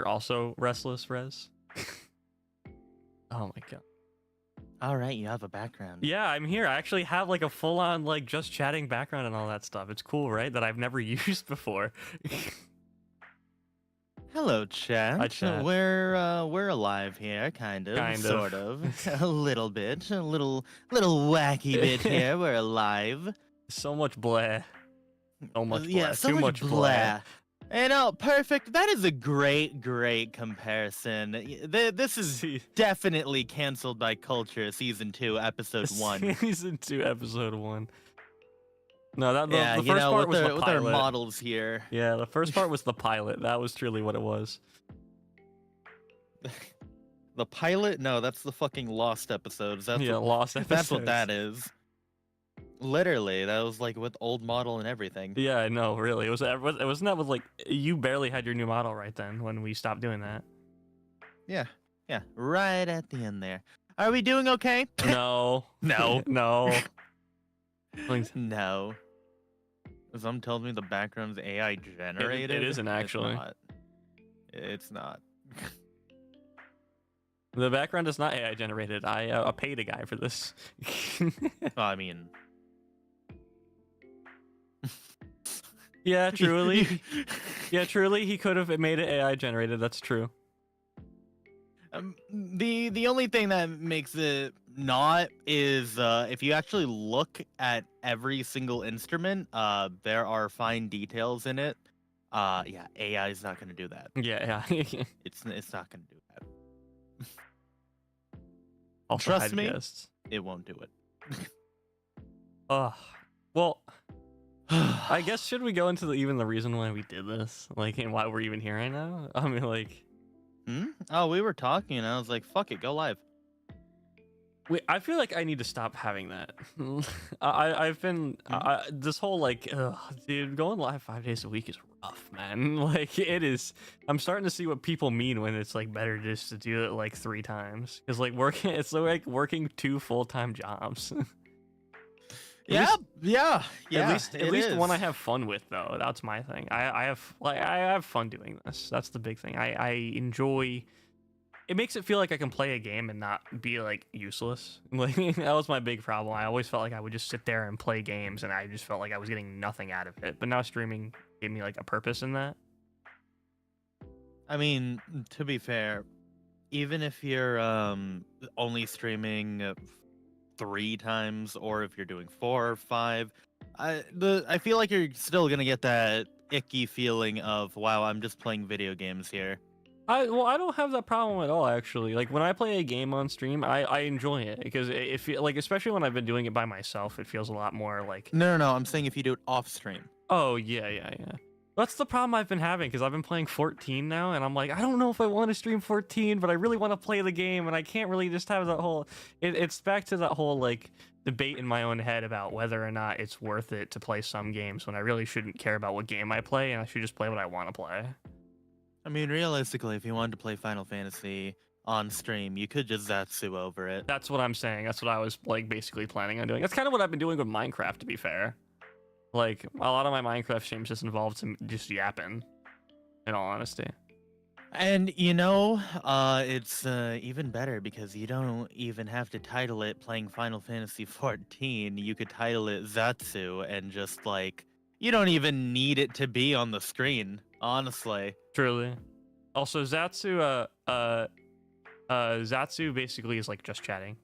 you're also restless, Rez. Oh my god. All right, you have a background. Yeah, I'm here. I actually have like a full-on like just chatting background and all that stuff. It's cool, right? That I've never used before. Hello, chat. Hi, chat. We're alive here, kind of, sort of, a little bit, a little wacky bit here. We're alive. So much blah. So much blah. Yeah, so Too much blah. You know, perfect. That is a great comparison. This is definitely canceled by culture. Season 2, episode 1. Season 2, episode 1. No, the first you know, part was the with pilot. our models here. Yeah, the first part was the pilot. That was truly what it was. The pilot? No, that's the fucking Lost episodes. That's Lost episodes. That's what that is. Literally, that was like with old model and everything. Yeah, I know, really. Wasn't that with like, you barely had your new model right then when we stopped doing that. Yeah, right at the end there. Are we doing okay? No. No. No. No. Some tells me the background's AI generated. It isn't actually. It's not. The background is not AI generated. I paid a guy for this. I mean... Yeah, truly. Yeah, truly, he could have made it AI generated. That's true. The only thing that makes it not is if you actually look at every single instrument, there are fine details in it. Yeah, AI is not going to do that. Yeah. It's not going to do that. Also, trust me, it won't do it. Well, I guess should we go into even the reason why we did this, like, and why we're even here right now? I mean, like, oh, we were talking, and I was like, "Fuck it, go live." Wait, I feel like I need to stop having that. I've been this whole like, dude, going live 5 days a week is rough, man. Like, it is. I'm starting to see what people mean when it's like better just to do it like 3 times, because like it's like working 2 full-time jobs. Yeah. At least one I have fun with, though. That's my thing. I have fun doing this. That's the big thing. I enjoy. It makes it feel like I can play a game and not be like useless. Like, that was my big problem. I always felt like I would just sit there and play games, and I just felt like I was getting nothing out of it. But now streaming gave me like a purpose in that. I mean, to be fair, even if you're only streaming 3 times, or if you're doing 4 or 5, I feel like you're still gonna get that icky feeling of, wow, I'm just playing video games here. I don't have that problem at all, actually. Like, when I play a game on stream, I enjoy it, because it feels like, especially when I've been doing it by myself, it feels a lot more like... No, I'm saying if you do it off stream. Oh, yeah. That's the problem I've been having, because I've been playing 14 now, and I'm like, I don't know if I want to stream 14, but I really want to play the game, and I can't really just have that whole... It's back to that whole, like, debate in my own head about whether or not it's worth it to play some games when I really shouldn't care about what game I play, and I should just play what I want to play. I mean, realistically, if you wanted to play Final Fantasy on stream, you could just Zatsu over it. That's what I'm saying. That's what I was, like, basically planning on doing. That's kind of what I've been doing with Minecraft, to be fair. Like, a lot of my Minecraft streams just involved some just yapping, in all honesty. And, you know, it's even better because you don't even have to title it playing Final Fantasy 14. You could title it Zatsu and just, like, you don't even need it to be on the screen, honestly. Truly. Also, Zatsu, Zatsu basically is like just chatting.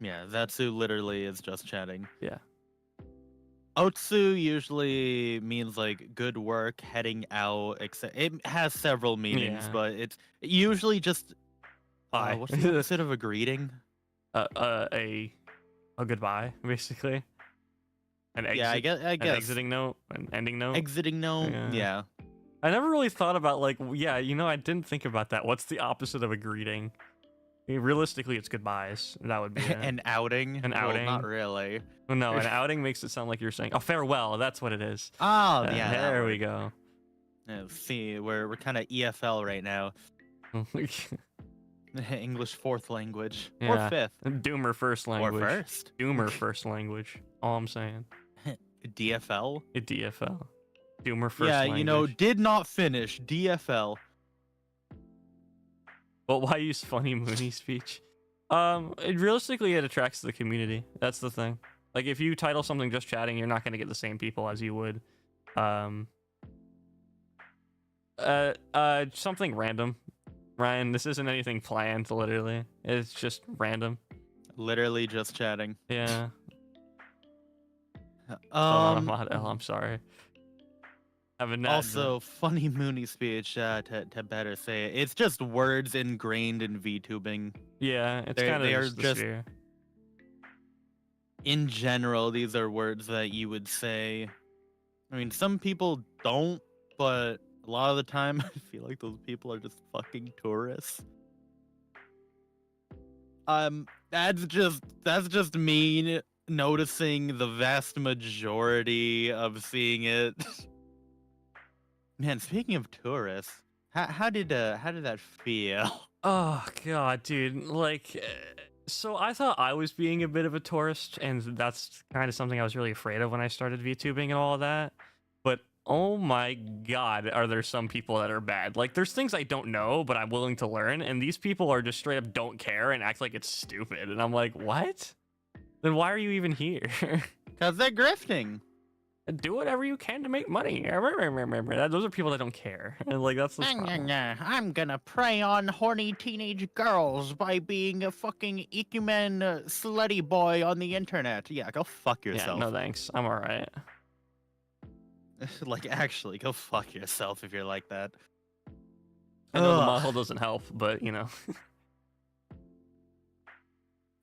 Yeah, Zatsu literally is just chatting. Yeah. Otsu usually means like good work, heading out, except it has several meanings, but it's usually just what's the opposite of a greeting? A goodbye, basically. An exit, I guess an exiting note, an ending note. Exiting note, yeah. I never really thought about, like, yeah, you know, I didn't think about that. What's the opposite of a greeting? I mean, realistically, it's goodbyes. That would be an outing. An outing. Well, not really. No, an outing makes it sound like you're saying, oh, farewell. That's what it is. Oh, yeah. There we go. See, we're kind of EFL right now. English 4th language. Yeah. Or 5th. Doomer first language. Or first. Doomer first language. All I'm saying. DFL? DFL. Doomer first language. language. Yeah, you know, did not finish. DFL. But why use funny Mooney speech? Realistically, it attracts the community. That's the thing. Like, if you title something just chatting, you're not going to get the same people as you would. Something random. Ryan, this isn't anything planned, literally. It's just random. Literally just chatting. Yeah. I'm sorry. Also, funny Mooney speech, to better say it. It's just words ingrained in VTubing. Yeah, it's kind of just in general, these are words that you would say. I mean, some people don't, but a lot of the time, I feel like those people are just fucking tourists. That's just me noticing the vast majority of seeing it. Man, speaking of tourists, how did that feel? Oh god, dude, like, so I thought I was being a bit of a tourist, and that's kind of something I was really afraid of when I started VTubing and all of that. But oh my god, are there some people that are bad? Like, there's things I don't know, but I'm willing to learn, and these people are just straight up don't care and act like it's stupid, and I'm like, what? Then why are you even here? Because they're grifting. Do whatever you can to make money. Those are people that don't care. And like, that's the problem. I'm gonna prey on horny teenage girls by being a fucking ecumen slutty boy on the internet. Yeah, go fuck yourself. Yeah, no thanks. I'm alright. Like, actually, go fuck yourself if you're like that. I know the model doesn't help, but you know.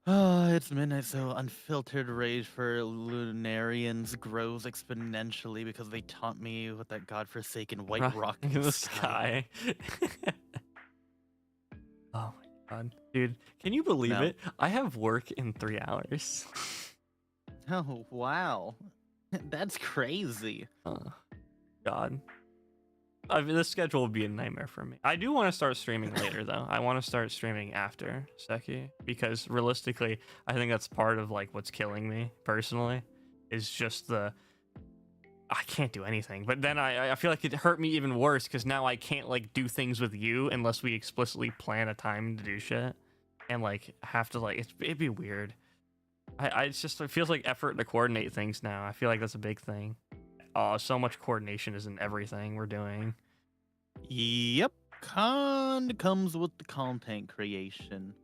Oh, it's midnight, so unfiltered rage for lunarians grows exponentially because they taunt me with that godforsaken white rock in the sky. Oh my god. Dude, can you believe it? I have work in 3 hours. Oh, wow. That's crazy. God. This schedule will be a nightmare for me. I do want to start streaming later, though. I want to start streaming after Seki, because realistically, I think that's part of like what's killing me personally. Is just I can't do anything. But then I feel like it hurt me even worse because now I can't like do things with you unless we explicitly plan a time to do shit, and like have to like it'd be weird. It feels like effort to coordinate things now. I feel like that's a big thing. Oh, so much coordination is in everything we're doing. Yep. Comes with the content creation.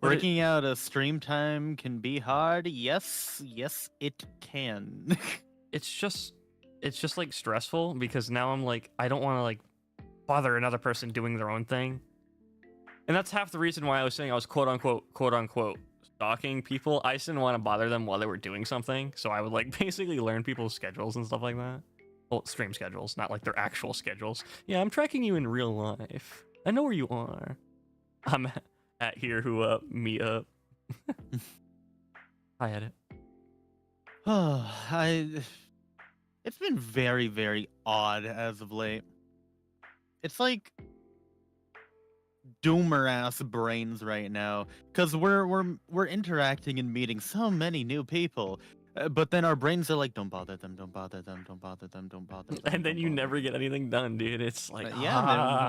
Working out a stream time can be hard. Yes, it can. It's just like stressful because now I'm like, I don't want to like bother another person doing their own thing. And that's half the reason why I was saying I was quote unquote stalking people. I just didn't want to bother them while they were doing something, so I would like basically learn people's schedules and stuff like that. Well, stream schedules, not like their actual schedules. Yeah, I'm tracking you in real life. I know where you are. I'm at here who meet up. I had it. It's been very, very odd as of late. It's like doomer ass brains right now because we're interacting and meeting so many new people, but then our brains are like, don't bother them, don't bother them, don't bother them, don't bother them. And then you never get anything done, dude. It's like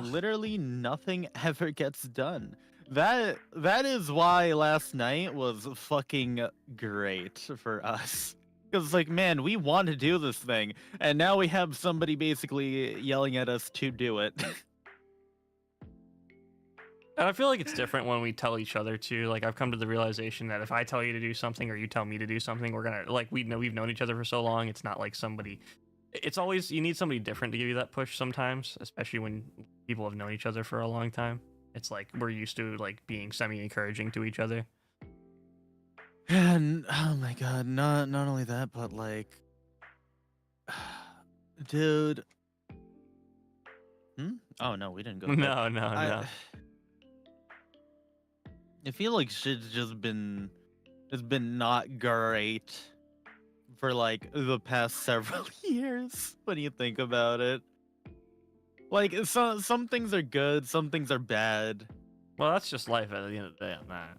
literally nothing ever gets done. That is why last night was fucking great for us. Because, like, man, we want to do this thing, and now we have somebody basically yelling at us to do it. And I feel like it's different when we tell each other too. Like, I've come to the realization that if I tell you to do something or you tell me to do something, we're gonna like we've known each other for so long. It's not like somebody. It's always you need somebody different to give you that push sometimes, especially when people have known each other for a long time. It's like we're used to like being semi-encouraging to each other. And oh my god, not only that, but like, dude. Oh no, we didn't go. No. I feel like shit's just been not great for like the past several years when you think about it. Like some things are good, some things are bad. Well, that's just life at the end of the day on that.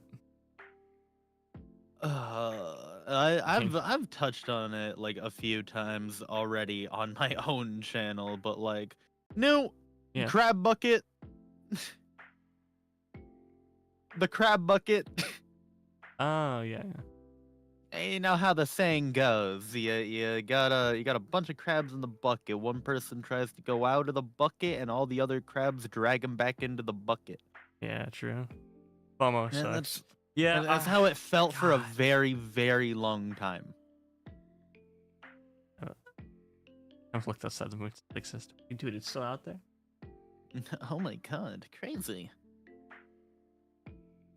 I've touched on it like a few times already on my own channel, but like, no, crab bucket. the crab bucket. Oh yeah. You know how the saying goes. You got a bunch of crabs in the bucket. One person tries to go out of the bucket, and all the other crabs drag him back into the bucket. Yeah, true. FOMO Yeah, sucks. Yeah, that's how it felt for a God. very, very long time. I've looked outside the music system. Dude, it's still out there. Oh my god, crazy.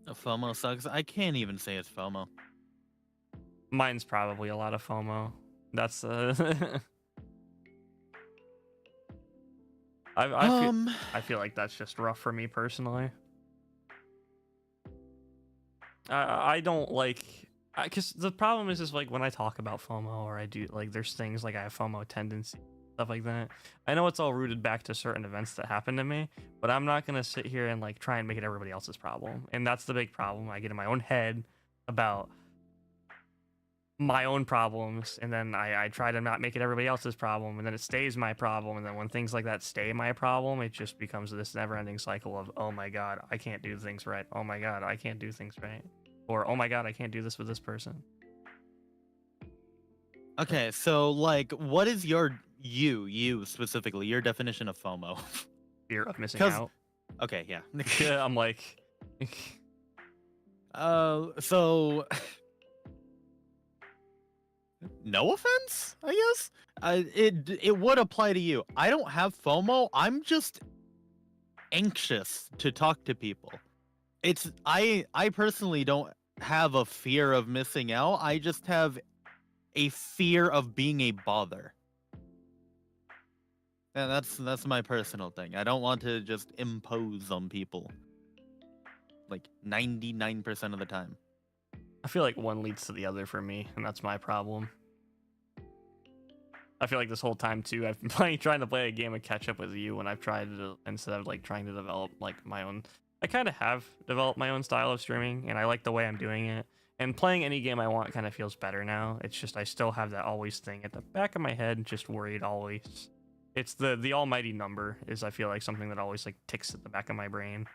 FOMO sucks. I can't even say it's FOMO. Mine's probably a lot of FOMO. That's I feel like that's just rough for me personally. I don't like, because the problem is like when I talk about FOMO or I do like there's things like I have FOMO tendency, stuff like that. I know it's all rooted back to certain events that happened to me, but I'm not gonna sit here and like try and make it everybody else's problem. And that's the big problem. I get in my own head about my own problems, and then I try to not make it everybody else's problem, and then it stays my problem. And then when things like that stay my problem, it just becomes this never-ending cycle of, oh my god, I can't do things right. Oh my god, I can't do things right. Or, oh my god, I can't do this with this person. Okay, so like, what is you specifically, your definition of FOMO? Fear of missing out. Okay, yeah. Yeah, I'm like, so no offense, I guess. It would apply to you. I don't have FOMO. I'm just anxious to talk to people. I personally don't have a fear of missing out. I just have a fear of being a bother. And that's my personal thing. I don't want to just impose on people. Like 99% of the time. I feel like one leads to the other for me, and that's my problem. I feel like this whole time too, I've been trying to play a game of catch up with you when I've tried to, instead of like trying to develop like my own. I kind of have developed my own style of streaming, and I like the way I'm doing it. And playing any game I want kind of feels better now. It's just I still have that always thing at the back of my head, just worried always. It's the almighty number is, I feel like, something that always like ticks at the back of my brain.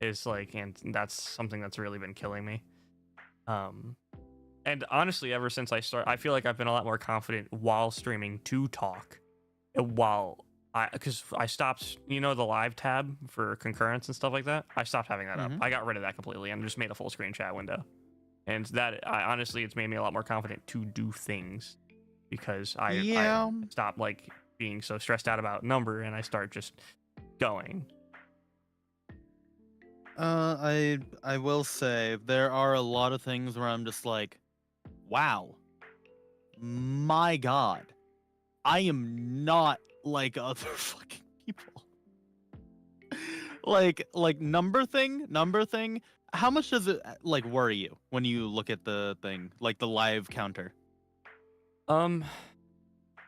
Is like, and that's something that's really been killing me. And honestly, ever since I feel like I've been a lot more confident while streaming to talk, because I stopped, the live tab for concurrence and stuff like that. I stopped having that up. I got rid of that completely and just made a full screen chat window. And honestly, it's made me a lot more confident to do things because I stopped like being so stressed out about number, and I start just going. I will say there are a lot of things where I'm just like, wow, my god, I am not like other fucking people. like number thing. How much does it like worry you when you look at the thing, like the live counter?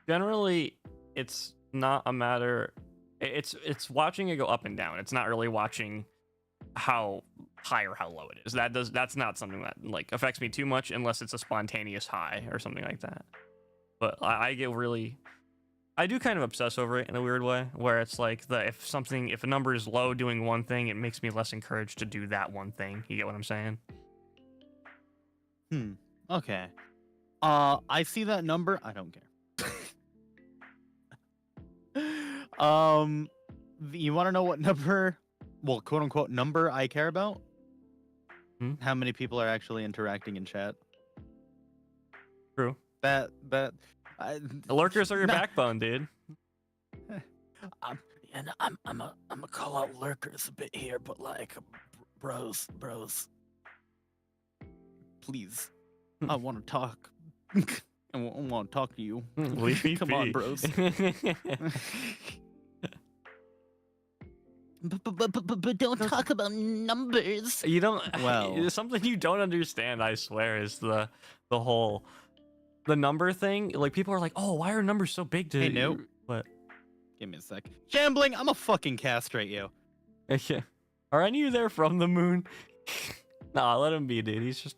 Generally, it's not a matter. It's watching it go up and down. It's not really watching how high or how low it is. That's not something that like affects me too much unless it's a spontaneous high or something like that. But I do kind of obsess over it in a weird way, where it's like if a number is low doing one thing, it makes me less encouraged to do that one thing. You get what I'm saying? Okay. I see that number. I don't care. You want to know what number? Well, quote unquote number I care about? How many people are actually interacting in chat? True. The lurkers are your backbone, dude. And I'm a call out lurkers a bit here, but like, bros, please, I want to talk. I want to talk to you. Come on, bros. But don't talk about numbers. You don't. Well, something you don't understand, I swear, is the whole number thing. Like, people are like, "Oh, why are numbers so big?" Hey, no. What? Give me a sec. Shambling, I'm a fucking castrate you. Yeah. Are any of you there from the moon? Nah, let him be, dude. He's just.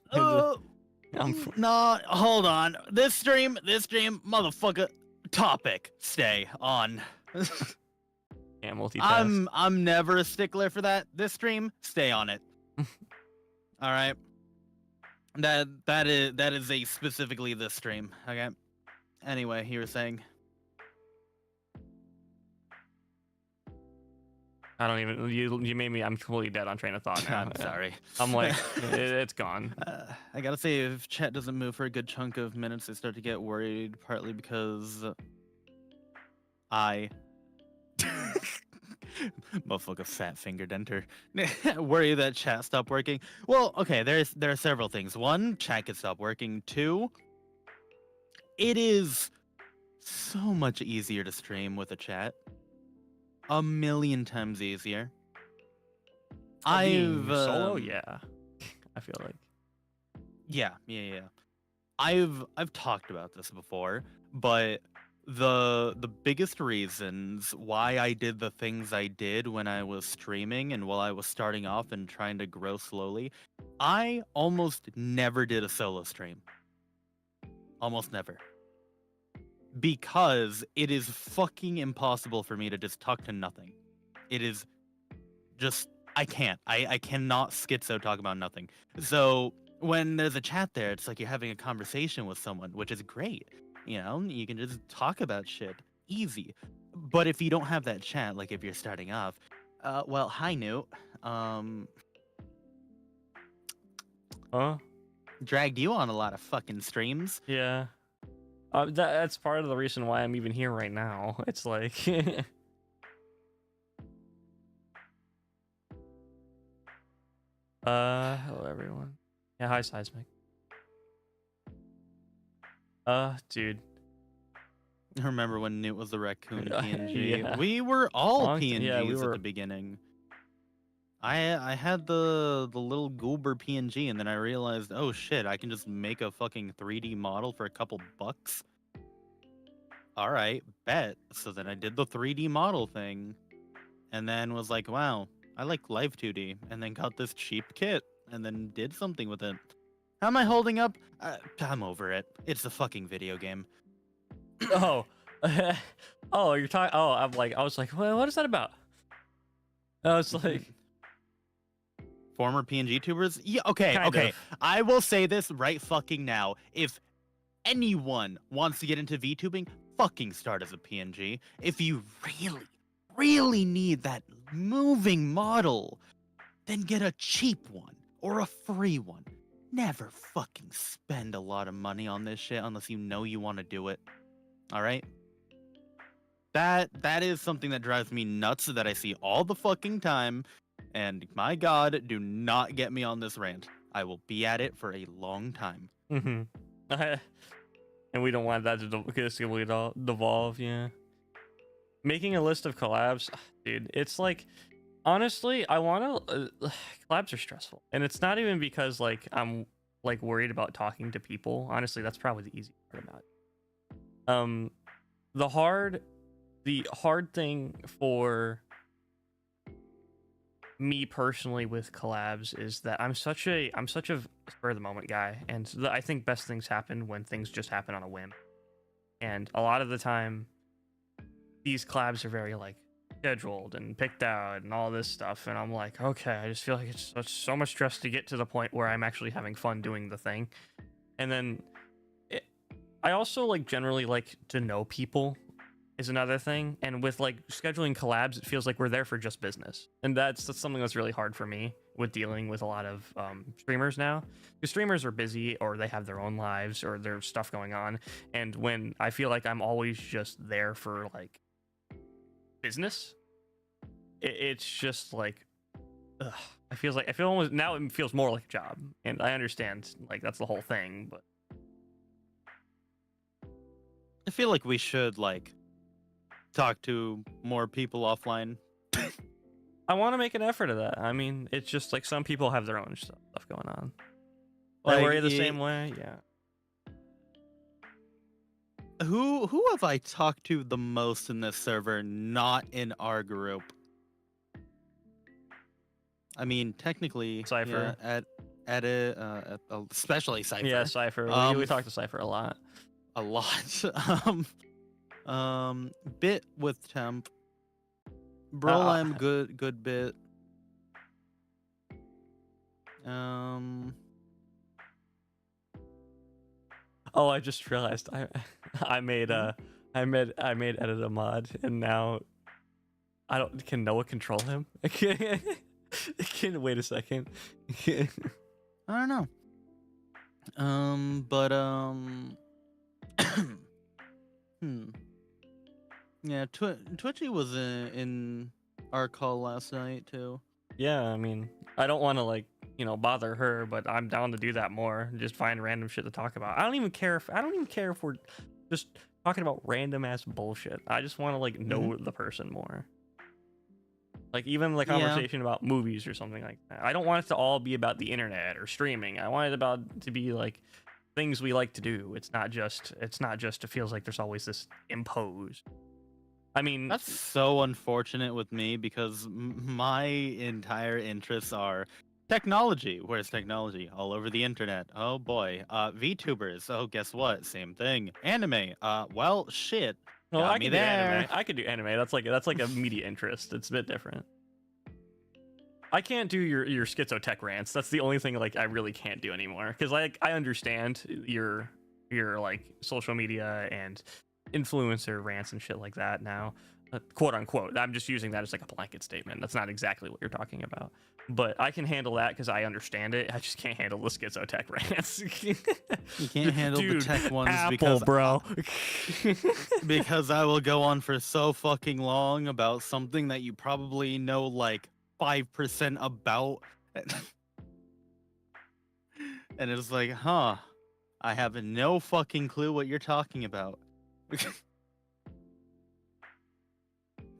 Nah, hold on. This stream, motherfucker. Topic. Stay on. Yeah, multitask. I'm never a stickler for that. This stream, stay on it. All right. That is a specifically this stream. Okay. Anyway, you were saying. I don't even. You made me. I'm completely dead on train of thought now. I'm sorry. I'm like, it's gone. I gotta say, if chat doesn't move for a good chunk of minutes, I start to get worried. Partly because I, motherfucker, fat fingered enter. Worry that chat stopped working. Well, okay. There are several things. One, chat could stop working. Two, it is so much easier to stream with a chat. A million times easier. Being solo, yeah. I feel like. Yeah. I've talked about this before, but the biggest reasons why I did the things I did when I was streaming and while I was starting off and trying to grow slowly, I almost never did a solo stream. Almost never. Because it is fucking impossible for me to just talk to nothing. It is just, I can't. I cannot schizo talk about nothing. So when there's a chat there, it's like you're having a conversation with someone, which is great. You know, you can just talk about shit. Easy. But if you don't have that chat, like if you're starting off, well, hi, Newt. Dragged you on a lot of fucking streams. Yeah. That's part of the reason why I'm even here right now. It's like... hello everyone. Yeah, hi Seismic. Dude. I remember when Newt was the raccoon PNG. Yeah. We were all PNGs yeah, we were... at the beginning. I had the little goober PNG, and then I realized, oh shit, I can just make a fucking 3D model for a couple bucks. All right, bet. So then I did the 3D model thing, and then was like, wow, I like Live 2D, and then got this cheap kit, and then did something with it. How am I holding up? I'm over it. It's a fucking video game. Oh, oh, you're talking. Oh, I was like, well, what is that about? I was like. Former PNG tubers? Yeah, okay, Kind okay. of. I will say this right fucking now. If anyone wants to get into VTubing, fucking start as a PNG. If you really, really need that moving model, then get a cheap one or a free one. Never fucking spend a lot of money on this shit unless you know you want to do it. All right? That is something that drives me nuts that I see all the fucking time. And my God, do not get me on this rant. I will be at it for a long time. Mm-hmm. And we don't want that to devolve, yeah. Making a list of collabs, dude, it's like, honestly, I want to... collabs are stressful. And it's not even because, like, I'm, like, worried about talking to people. Honestly, that's probably the easy part about it. The hard thing for... me personally with collabs is that I'm such a spur of the moment guy, and I think best things happen when things just happen on a whim. And a lot of the time these collabs are very like scheduled and picked out and all this stuff, and I'm like, okay, I just feel like it's so much stress to get to the point where I'm actually having fun doing the thing. And then I also like generally like to know people is another thing, and with like scheduling collabs, it feels like we're there for just business, and that's something that's really hard for me with dealing with a lot of streamers now, because streamers are busy or they have their own lives or there's stuff going on, and when I feel like I'm always just there for like business, it's just like, ugh. I feel almost now it feels more like a job, and I understand like that's the whole thing, but I feel like we should like talk to more people offline. I want to make an effort of that. I mean, it's just like some people have their own stuff going on. Like, were you the same way? Yeah. Who have I talked to the most in this server, not in our group? I mean, technically, Cypher. Yeah, especially Cypher. Yeah, Cypher. We talk to Cypher a lot. A lot. Bit with temp. Bro, I'm good bit. Um. Oh, I just realized I made I made edit a mod, and now can Noah control him? Can wait a second. I don't know. But yeah, Twitchy was in our call last night too. Yeah, I mean, I don't want to like, bother her, but I'm down to do that more. Just find random shit to talk about. I don't even care if we're just talking about random ass bullshit. I just want to like know the person more. Like even the conversation about movies or something like that. I don't want it to all be about the internet or streaming. I want it to be like things we like to do. It's not just it feels like there's always this imposed. I mean, that's so unfortunate with me because my entire interests are technology. Where's technology? All over the internet. Oh boy. VTubers. Oh, guess what? Same thing. Anime. Well, shit. No, I can do anime. I could do anime. That's like a media interest. It's a bit different. I can't do your schizo tech rants. That's the only thing like I really can't do anymore. Because like I understand your like social media and influencer rants and shit like that now, quote unquote. I'm just using that as like a blanket statement. That's not exactly what you're talking about. But I can handle that because I understand it. I just can't handle the schizo tech rants. You can't handle the tech ones Apple, because bro. because I will go on for so fucking long about something that you probably know like 5% about. And it's like, huh, I have no fucking clue what you're talking about.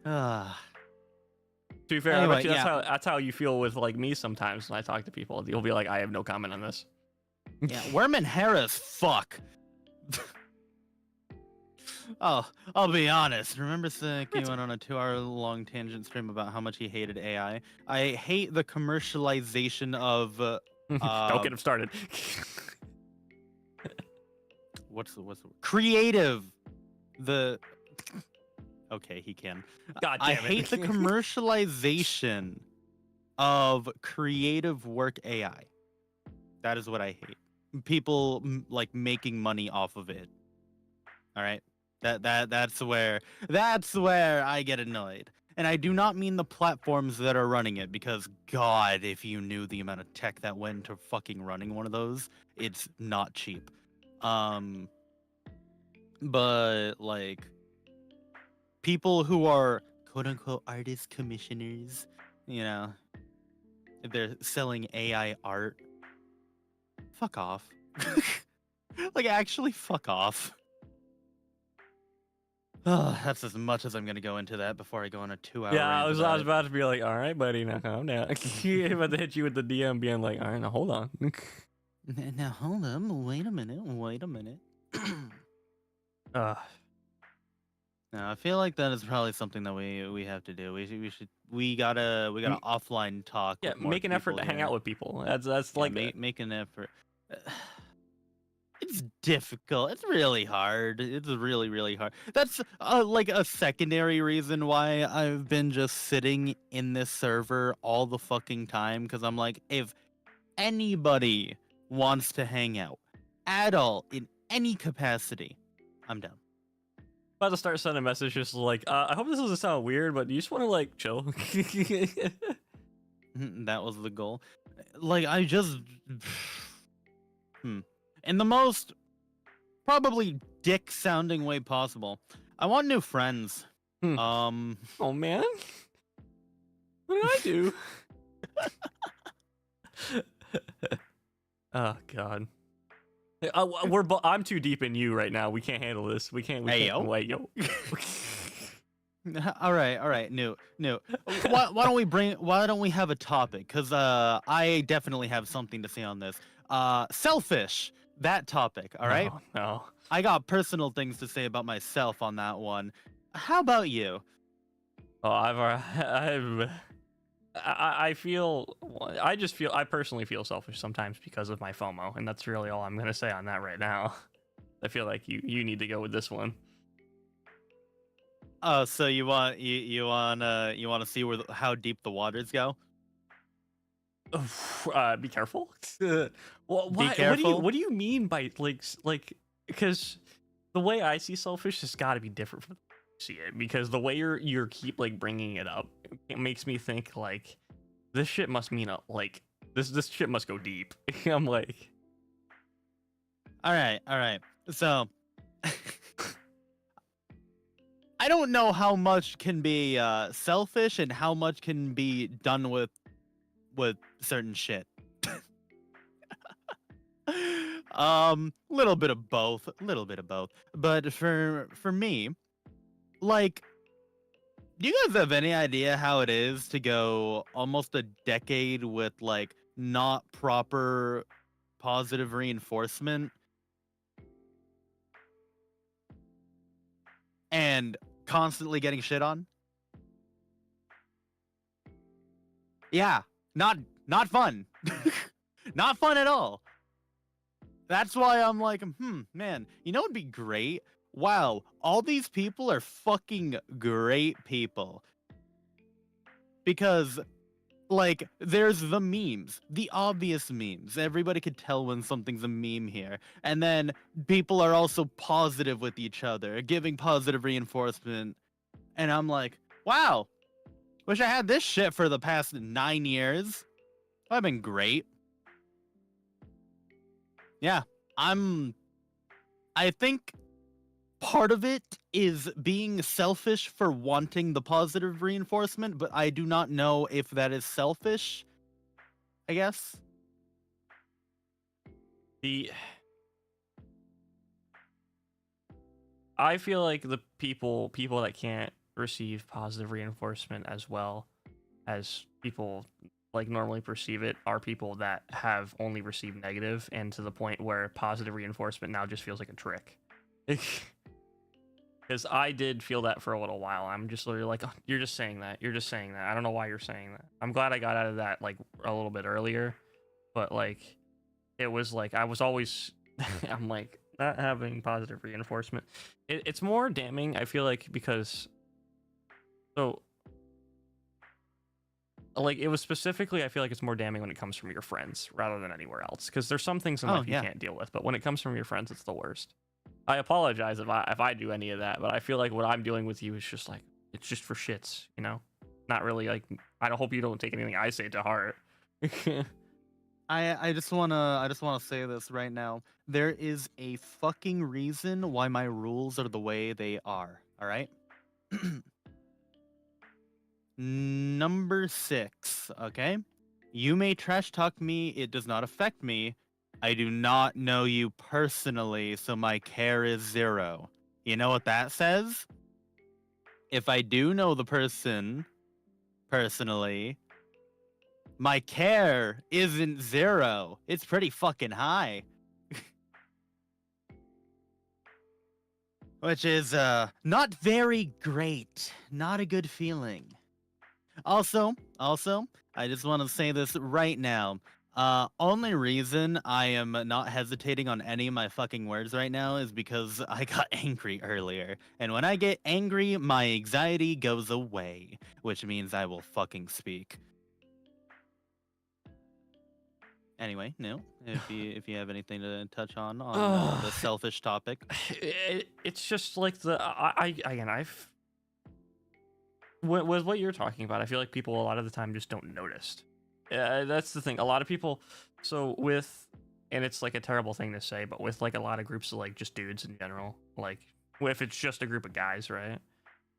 To be fair, anyway, I bet you that's how you feel with like me sometimes when I talk to people. You'll be like, I have no comment on this. Yeah, Werman Harris, fuck. Oh, I'll be honest. Remember Sick, he went on a 2-hour-long tangent stream about how much he hated AI? I hate the commercialization of... Don't get him started. What's the word? Creative. Okay, he can. God damn it. I hate the commercialization of creative work AI. That is what I hate. People like making money off of it. All right? That's where I get annoyed. And I do not mean the platforms that are running it, because God, if you knew the amount of tech that went into fucking running one of those, it's not cheap. But like people who are quote unquote artist commissioners, they're selling AI art. Fuck off. Like actually fuck off. That's as much as I'm gonna go into that before I go on a 2-hour Yeah, rant I was about to be like, all right, buddy, now calm down. About to hit you with the DM being like, all right, now hold on. Now hold on, wait a minute. No, I feel like that is probably something that we have to do. We gotta offline talk. Yeah, with more make an effort to hang out with people. That's like make an effort. It's difficult. It's really hard. It's really, really hard. That's like a secondary reason why I've been just sitting in this server all the fucking time. Because I'm like, if anybody wants to hang out at all in any capacity, I'm down. About to start sending messages like, I hope this doesn't sound weird, but do you just want to like chill? That was the goal. Like I just in the most probably dick sounding way possible. I want new friends. Oh man. What did I do? Oh god. I'm too deep in you right now. We can't handle this. We can't wait, yo. All right. No. Why don't we have a topic? Because I definitely have something to say on this. Selfish. That topic. All right. No. I got personal things to say about myself on that one. How about you? Oh, I personally feel selfish sometimes because of my FOMO, and that's really all I'm gonna say on that right now. I feel like you need to go with this one. Oh, so you want to see how deep the waters go? Be careful. Well, why, careful. what do you mean by like because the way I see selfish has got to be different from the way you see it, because the way you're keep like bringing it up, it makes me think like this shit must mean like this shit must go deep. I'm like, All right. So I don't know how much can be selfish and how much can be done with certain shit. Little bit of both, but for me, like, do you guys have any idea how it is to go almost a decade with like not proper positive reinforcement and constantly getting shit on? Yeah, not fun. Not fun at all. That's why I'm like, man, you know what'd be great? Wow, all these people are fucking great people. Because, like, there's the memes, the obvious memes. Everybody could tell when something's a meme here. And then people are also positive with each other, giving positive reinforcement. And I'm like, wow, wish I had this shit for the past 9 years. I've been great. Yeah, I think part of it is being selfish for wanting the positive reinforcement, but I do not know if that is selfish, I guess. I feel like the people that can't receive positive reinforcement as well as people like normally perceive it are people that have only received negative, and to the point where positive reinforcement now just feels like a trick. Because I did feel that for a little while. I'm just literally like, oh, you're just saying that. You're just saying that. I don't know why you're saying that. I'm glad I got out of that like a little bit earlier, but like it was like I was always I'm like not having positive reinforcement. It's more damning, I feel like, because so like it was specifically, I feel like it's more damning when it comes from your friends rather than anywhere else, because there's some things in life you can't deal with, but when it comes from your friends, it's the worst. I apologize if I do any of that, but I feel like what I'm dealing with you is just like, it's just for shits, you know? Not really like, I hope you don't take anything I say to heart. I just wanna say this right now. There is a fucking reason why my rules are the way they are. All right. Number 6. Okay. You may trash talk me. It does not affect me. I do not know you personally, so my care is 0. You know what that says? If I do know the person personally, my care isn't 0. It's pretty fucking high. Which is not very great. Not a good feeling. Also, I just want to say this right now. Only reason I am not hesitating on any of my fucking words right now is because I got angry earlier. And when I get angry, my anxiety goes away, which means I will fucking speak. Anyway, no, if you have anything to touch on the selfish topic. It's just like I've with what you're talking about, I feel like people a lot of the time just don't notice. That's the thing. A lot of people, and it's like a terrible thing to say, but with like a lot of groups of like just dudes in general, like if it's just a group of guys, right?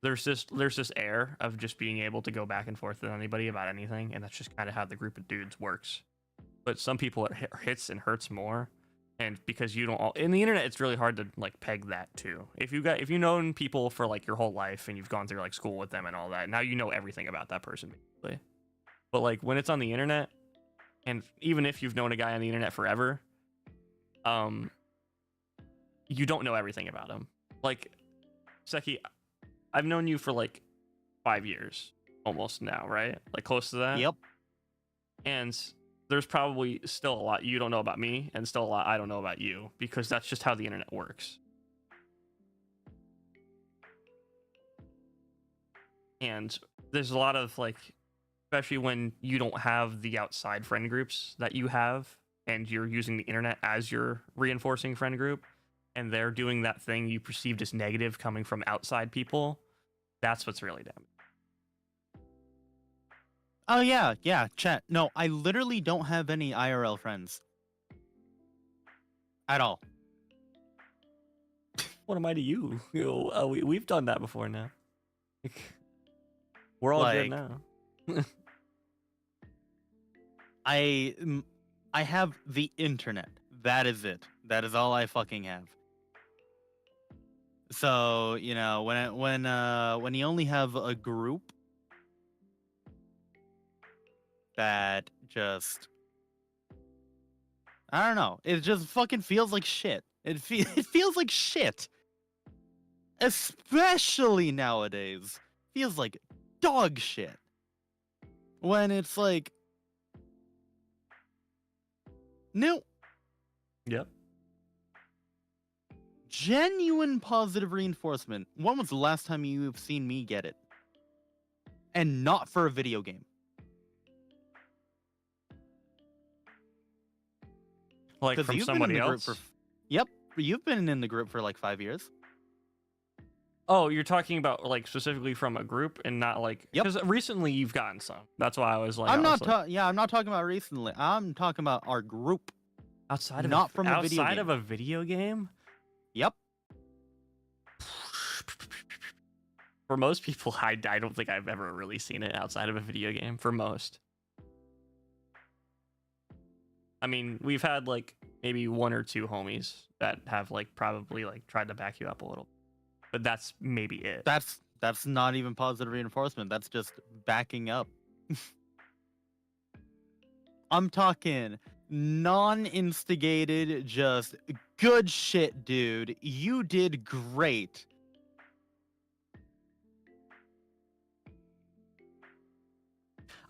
There's this air of just being able to go back and forth with anybody about anything, and that's just kind of how the group of dudes works. But some people it hits and hurts more, and because you don't in the internet, it's really hard to like peg that too. If you've known people for like your whole life and you've gone through like school with them and all that, now you know everything about that person basically. But like when it's on the internet, and even if you've known a guy on the internet forever, you don't know everything about him. Like Seki, I've known you for like 5 years almost now, right? Like close to that. Yep. And there's probably still a lot you don't know about me, and still a lot I don't know about you, because that's just how the internet works. And there's a lot of like especially when you don't have the outside friend groups that you have, and you're using the internet as your reinforcing friend group, and they're doing that thing you perceived as negative coming from outside people. That's what's really damaging. Oh yeah, chat. No, I literally don't have any IRL friends at all. What am I to you? We've done that before now. We're all good now. I have the internet. That is it. That is all I fucking have. So, you know, when you only have a group that just, I don't know, it just fucking feels like shit. It feels like shit. Especially nowadays. Feels like dog shit. When it's like, no. Yep. Genuine positive reinforcement. When was the last time you've seen me get it? And not for a video game. Like from somebody else? Yep. You've been in the group for like 5 years. Oh, you're talking about like specifically from a group and not like, because recently you've gotten some. That's why I was like, I'm not talking about recently. I'm talking about our group. Outside of not from a video game. Outside of a video game? Yep. For most people, I don't think I've ever really seen it outside of a video game. For most. I mean, we've had like maybe 1 or 2 homies that have like probably like tried to back you up a little. But that's maybe it. That's not even positive reinforcement. That's just backing up. I'm talking non-instigated, just good shit, dude. You did great.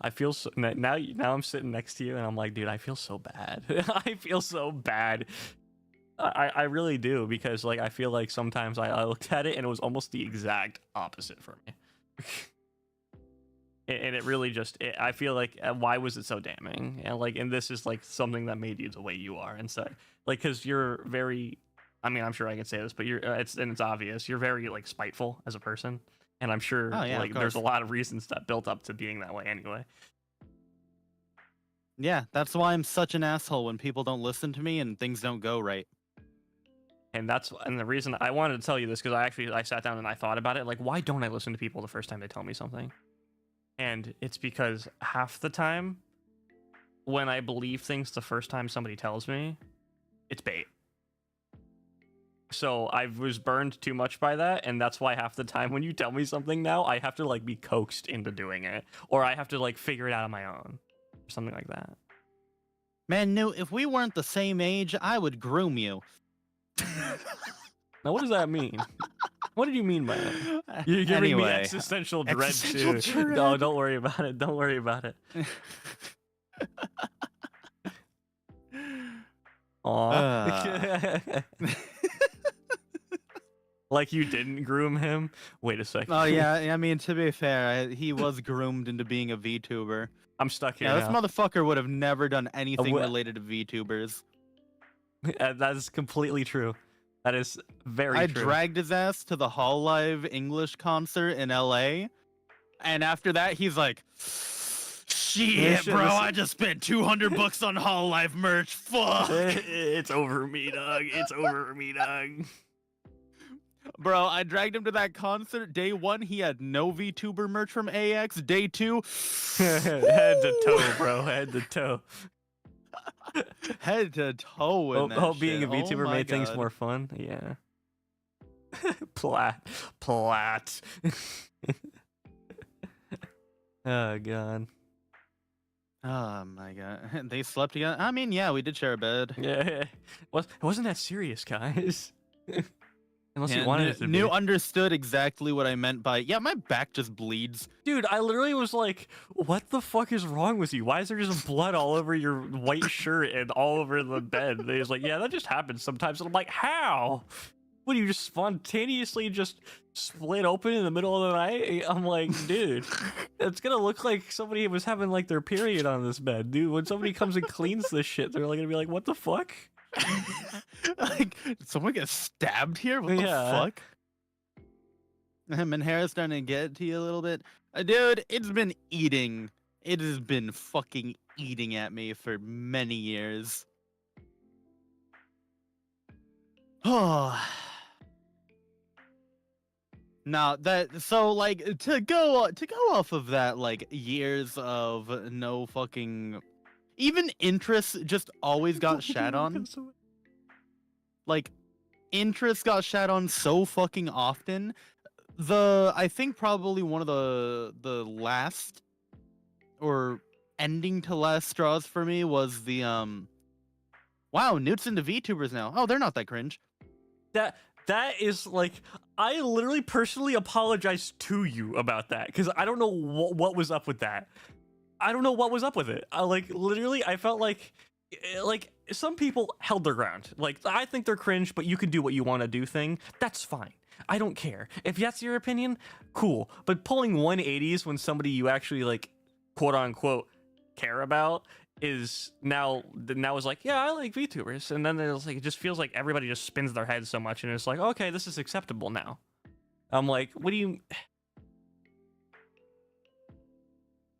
I feel so now I'm sitting next to you and I'm like, dude, I feel so bad. I feel so bad. I really do, because like I feel like sometimes I looked at it and it was almost the exact opposite for me. And it really just I feel like why was it so damning? And this is like something that made you the way you are. And so like, because you're very, I mean, I'm sure I can say this, but it's obvious you're very like spiteful as a person, and I'm sure like there's a lot of reasons that built up to being that way anyway. Yeah, that's why I'm such an asshole when people don't listen to me and things don't go right. And the reason I wanted to tell you this, because I sat down and I thought about it, like, why don't I listen to people the first time they tell me something? And it's because half the time when I believe things the first time somebody tells me, it's bait. So I was burned too much by that, and that's why half the time when you tell me something now, I have to like be coaxed into doing it, or I have to like figure it out on my own, or something like that. Man, no, if we weren't the same age, I would groom you. Now, what does that mean? What did you mean by that? You're giving me existential dread too. No, don't worry about it. Don't worry about it. Aw. Like you didn't groom him? Wait a second. Oh yeah, I mean, to be fair, he was groomed into being a VTuber. I'm stuck here. Yeah, this motherfucker would have never done anything related to VTubers. That is completely true. That is very true. I dragged his ass to the Hall Live English concert in LA, and after that, he's like, "Shit, bro, I just spent $200 on Hall Live merch. Fuck, it's over me, dog. It's over me, dog." Bro, I dragged him to that concert. Day 1, he had no VTuber merch from AX. Day 2, head to toe, bro. Head to toe. Head to toe in that hope being shit. a VTuber made things more fun. Yeah. Plat. Oh god. Oh my god. They slept together. I mean, yeah, we did share a bed. Yeah. It wasn't that serious, guys. Unless you wanted it to be. New understood exactly what I meant by, yeah, my back just bleeds. Dude, I literally was like, what the fuck is wrong with you? Why is there just blood all over your white shirt and all over the bed? And he was like, yeah, that just happens sometimes. And I'm like, how? What do you just spontaneously just split open in the middle of the night? I'm like, dude, it's gonna look like somebody was having like their period on this bed, dude. When somebody comes and cleans this shit, they're like gonna be like, what the fuck? Like, did someone get stabbed here? What the fuck? And hair's starting to get to you a little bit. Dude, it's been eating. It has been fucking eating at me for many years. Oh. Now that so like to go off of that, like years of no fucking even interest just always got shat on. Like interest got shat on so fucking often. I think probably one of the last or ending to last straws for me was the wow, Newt's into VTubers now. Oh, they're not that cringe. That is like, I literally personally apologize to you about that because I don't know what was up with that. I don't know what was up with it. Literally, I felt like some people held their ground. Like, I think they're cringe, but you can do what you want to do thing. That's fine. I don't care. If that's your opinion, cool. But pulling 180s when somebody you actually like, quote unquote, care about is now is like, yeah, I like VTubers, and then it's like it just feels like everybody just spins their heads so much, and it's like, okay, this is acceptable now. I'm like, what do you?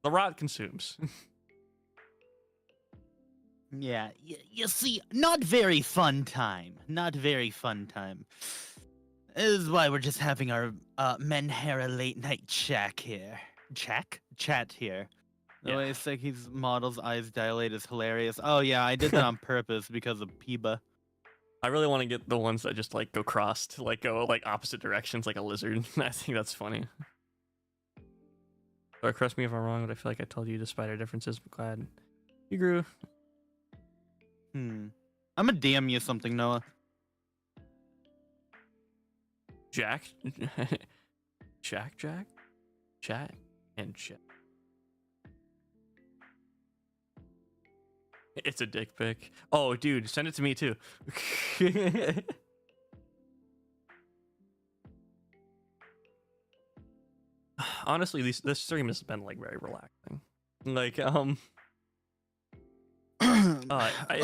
The rot consumes. Yeah, you see, not very fun time. Not very fun time. This is why we're just having our Menhera late night chat here. Chat here. The way Seki's model's eyes dilate is hilarious. Oh yeah, I did that on purpose because of Piba. I really want to get the ones that just like go crossed, like go like opposite directions, like a lizard. I think that's funny. Or correct me if I'm wrong, but I feel like I told you despite our differences, but glad you grew. I'm gonna DM you something, Noah. Jack, chat, and chat. It's a dick pic. Oh, dude, send it to me too. Honestly, this stream has been like very relaxing. Like, it's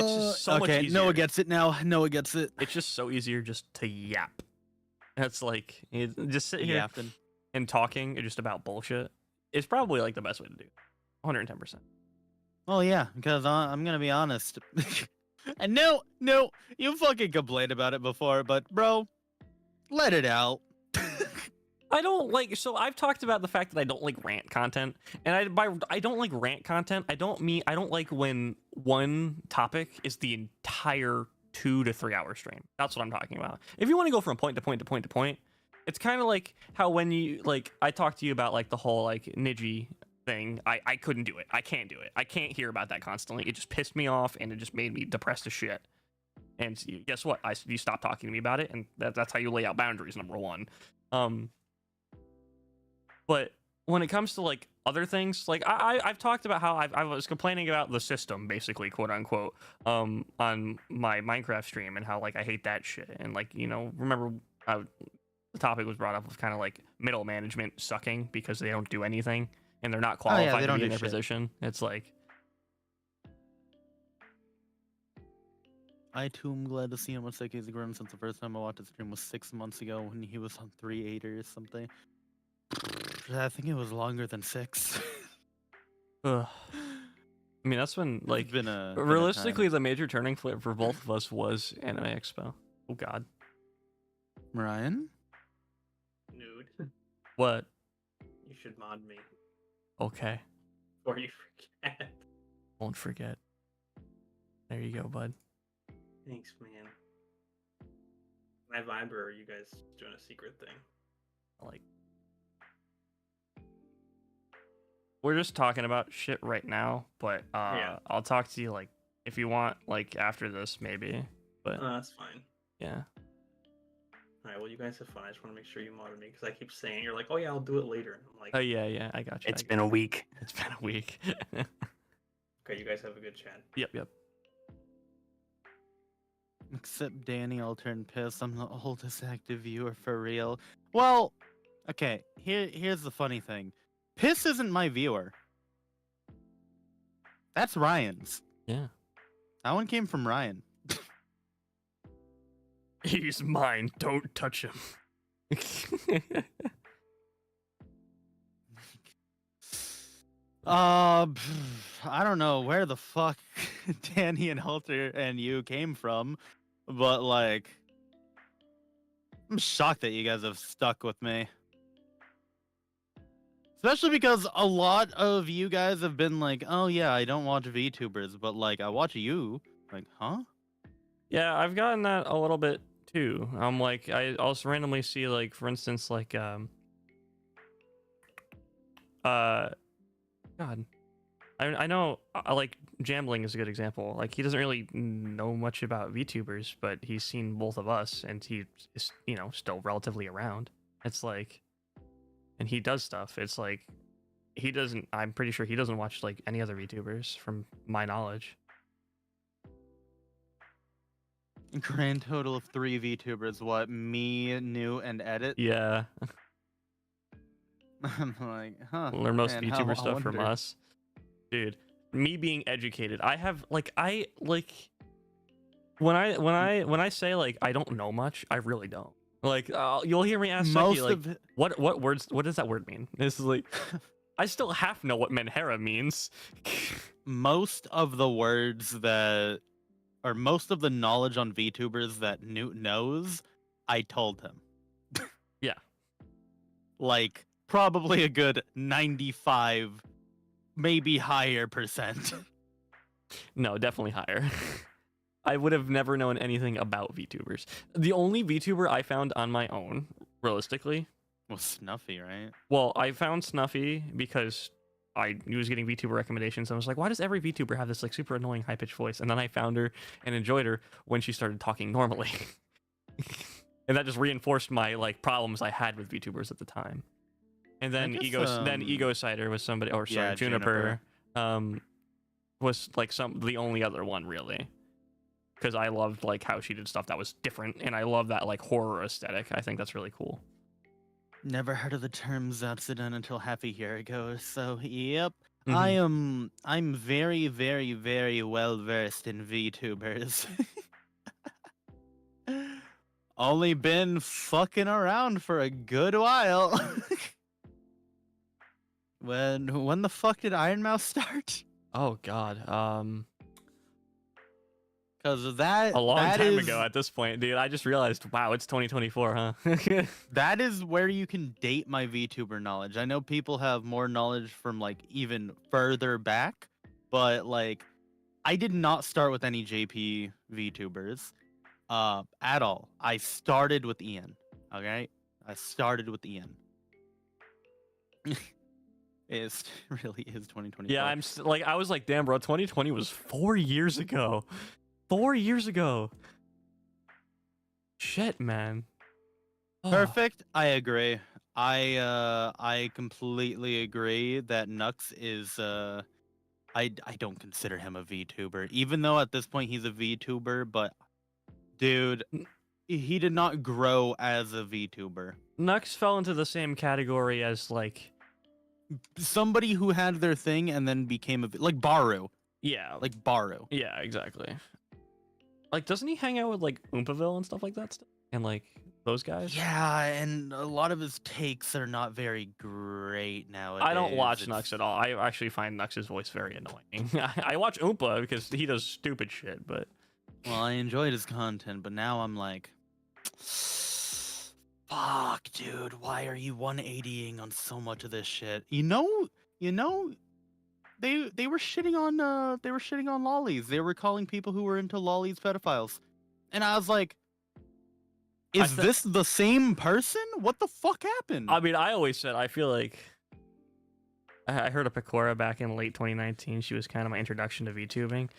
just so much easier. Noah gets it now. Noah gets it. It's just so easier just to yap. That's like just sit here Yapping and talking just about bullshit. It's probably like the best way to do it. 110%. Oh yeah, because I'm gonna be honest. And no, you fucking complained about it before, but bro, let it out. I don't like, so I've talked about the fact that I don't like rant content, and I don't like rant content, I don't like when one topic is the entire 2 to 3 hour stream. That's what I'm talking about. If you want to go from point to point to point to point, it's kind of like how when you, like, I talked to you about like the whole like Niji thing, I couldn't do it. I can't do it. I can't hear about that constantly. It just pissed me off, and it just made me depressed as shit. And guess what? You stop talking to me about it, and that's how you lay out boundaries, number one. But when it comes to like other things, like I've talked about how I was complaining about the system, basically, quote unquote, on my Minecraft stream, and how like I hate that shit. And like, you know, remember the topic was brought up of kind of like middle management sucking because they don't do anything and they're not qualified to be in their position. It's like, I too am glad to see him with Seki's Grim since the first time I watched his stream was 6 months ago when he was on 3.8 or something. I think it was longer than 6. I mean, that's when, like, been realistically, the major turning point for both of us was Anime Expo. Oh, God. Ryan? Nude. What? You should mod me. Okay. Before you forget. Won't forget. There you go, bud. Thanks, man. My Viber, or are you guys doing a secret thing? Like, we're just talking about shit right now, but Yeah. I'll talk to you like if you want, like after this maybe. But That's fine. yeah. Alright, well, you guys have fun. I just want to make sure you modded me, because I keep saying, you're like, oh yeah, I'll do it later. And I'm like, Oh yeah, I got you. It's been a week. It's been a week. okay, you guys have a good chat. Yep. Except Danny, I'll turn pissed. I'm the oldest active viewer for real. Well, okay. Here's the funny thing. Piss isn't my viewer. That's Ryan's. Yeah. That one came from Ryan. He's mine. Don't touch him. I don't know where the fuck Danny and Halter and you came from, but like, I'm shocked that you guys have stuck with me. Especially because a lot of you guys have been like, oh yeah, I don't watch VTubers, but like, I watch you. Like, huh? Yeah, I've gotten that a little bit too. I'm like, I also randomly see, like, for instance, like, God, I know, like, Jambling is a good example. Like, he doesn't really know much about VTubers, but he's seen both of us, and he is, you know, still relatively around. It's like, and he does stuff. It's like, he doesn't, I'm pretty sure he doesn't watch, like, any other VTubers, from my knowledge. Grand total of 3 VTubers. What? Me, New, and Edit? Yeah. I'm like, huh. Learn most man, VTuber I stuff from wonder. us. Dude, me being educated, I have, like, when I say, like, I don't know much, I really don't. Like, you'll hear me ask Seki, like, what words, what does that word mean? This is like, I still half know what Menhera means. Most of the words that, or most of the knowledge on VTubers that Newt knows, I told him. Yeah. Like, probably a good 95, maybe higher percent. No, definitely higher. I would have never known anything about VTubers. The only VTuber I found on my own, realistically, Well, Snuffy, right? well, I found Snuffy because I was getting VTuber recommendations. And I was like, why does every VTuber have this, like, super annoying high-pitched voice? And then I found her and enjoyed her when she started talking normally. And that just reinforced my, like, problems I had with VTubers at the time. And then Ego Cider was somebody, or sorry, Yeah, Juniper, was, like, the only other one, really. Because I loved, like, how she did stuff that was different, and I love that, like, horror aesthetic. I think that's really cool. Never heard of the term Zatsu until half a year ago, so yep. Mhm. I'm very, very, very well versed in VTubers. Only been fucking around for a good while. When the fuck did Iron Mouse start? Oh, God. Because that A long that time is- ago at this point, dude. I just realized, wow, it's 2024, huh? That is where you can date my VTuber knowledge. I know people have more knowledge from like even further back, but like I did not start with any JP VTubers at all. I started with Ian. Okay? I started with Ian. It really is 2024. Yeah, like, I was like, damn, bro, 2020 was 4 years ago. 4 years ago. Shit, man. Perfect. I agree. I completely agree that Nux is I don't consider him a VTuber, even though at this point he's a VTuber, but dude, he did not grow as a VTuber. Nux fell into the same category as, like, Somebody who had their thing and then became like Baru. yeah, Like Baru. yeah, exactly. Like, doesn't he hang out with, like, Oompaville and stuff like that still? And, like, those guys? Yeah, and a lot of his takes are not very great nowadays. I don't watch It's- Nux at all. I actually find Nux's voice very annoying. I watch Oompa because he does stupid shit, but Well, I enjoyed his content, but now I'm like, fuck, dude, why are you 180ing on so much of this shit? You know, they were shitting on lollies. They were calling people who were into lollies pedophiles, and I was like, is this the same person? What the fuck happened? I mean, I always said, I feel like I heard of Pecora back in late 2019. She was kind of my introduction to VTubing.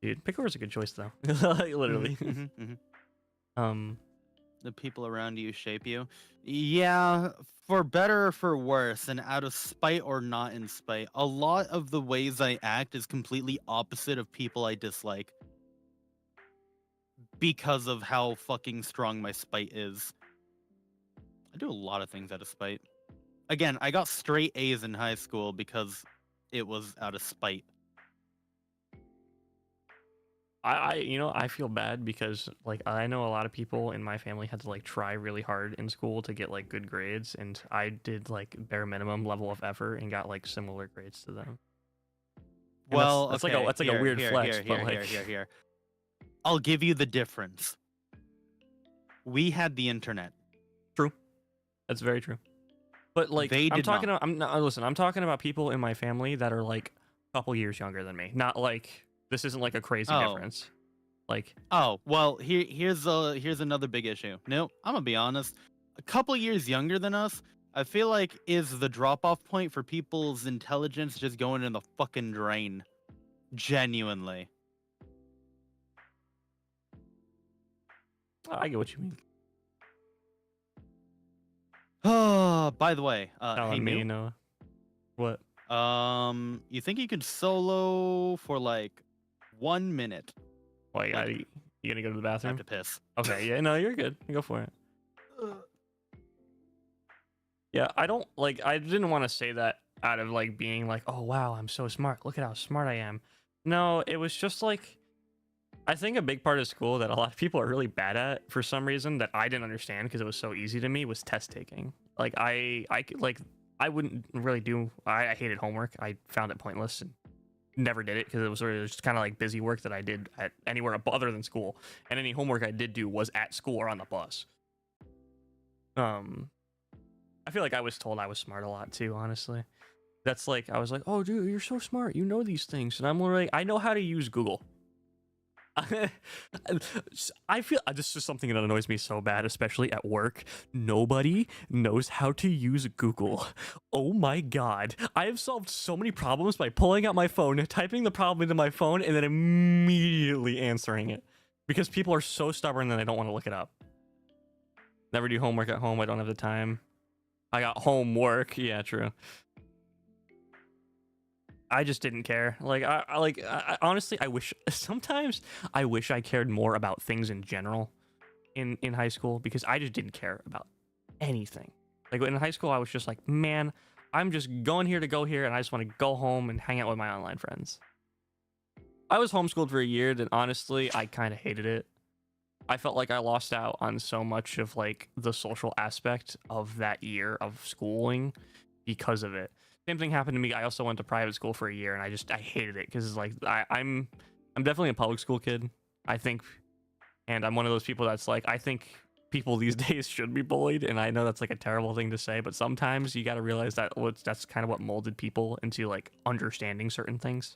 Dude, Pecora's a good choice though. Like, literally. The people around you shape you. Yeah, for better or for worse, and out of spite or not in spite. A lot of the ways I act is completely opposite of people I dislike. because of how fucking strong my spite is. I do a lot of things out of spite. Again, I got straight A's in high school because it was out of spite. I feel bad because like I know a lot of people in my family had to like try really hard in school to get like good grades, and I did like bare minimum level of effort and got like similar grades to them. And Well, that's okay, like a weird flex, but like here. I'll give you the difference. We had the internet. true. That's very true. But like They I'm did talking not. about I'm talking about people in my family that are like a couple years younger than me. Not like this isn't like a crazy difference. Like Oh, well, here's another big issue. No, I'm gonna be honest. A couple years younger than us, I feel like is the drop-off point for people's intelligence just going in the fucking drain. Genuinely. I get what you mean. Oh, by the way, hey Me, New, Noah. What? you think you could solo for like 1 minute? Why Like, you gonna go to the I bathroom? have to piss. Okay, yeah, no, you're good. Go for it. Yeah, I didn't want to say that out of like being like, oh wow, I'm so smart. Look at how smart I am. No, it was just like I think a big part of school that a lot of people are really bad at for some reason that I didn't understand because it was so easy to me was test taking. Like I wouldn't really do. I hated homework. I found it pointless and never did it because it was sort of just kind of like busy work that I did at anywhere other than school. And any homework I did do was at school or on the bus. I feel like I was told I was smart a lot too, honestly. That's like I was like, "Oh, dude, you're so smart. You know these things." And I'm literally, I know how to use Google. I feel this is something that annoys me so bad, especially at work. Nobody knows how to use Google. Oh my god. I have solved so many problems by pulling out my phone, typing the problem into my phone, and then immediately answering it. Because people are so stubborn that they don't want to look it up. Never do homework at home. I don't have the time. I got homework. Yeah, true. I just didn't care. Like, I honestly, sometimes I wish I cared more about things in general in high school because I just didn't care about anything. Like in high school, I was just like, man, I'm just going here to go here, and I just want to go home and hang out with my online friends. I was homeschooled for a year, and honestly, I kind of hated it. I felt like I lost out on so much of like the social aspect of that year of schooling because of it. Same thing happened to me. I also went to private school for a year, and I hated it because like I'm definitely a public school kid, I think, and I'm one of those people that's like I think people these days should be bullied, and I know that's like a terrible thing to say, but sometimes you got to realize that that's kind of what molded people into like understanding certain things.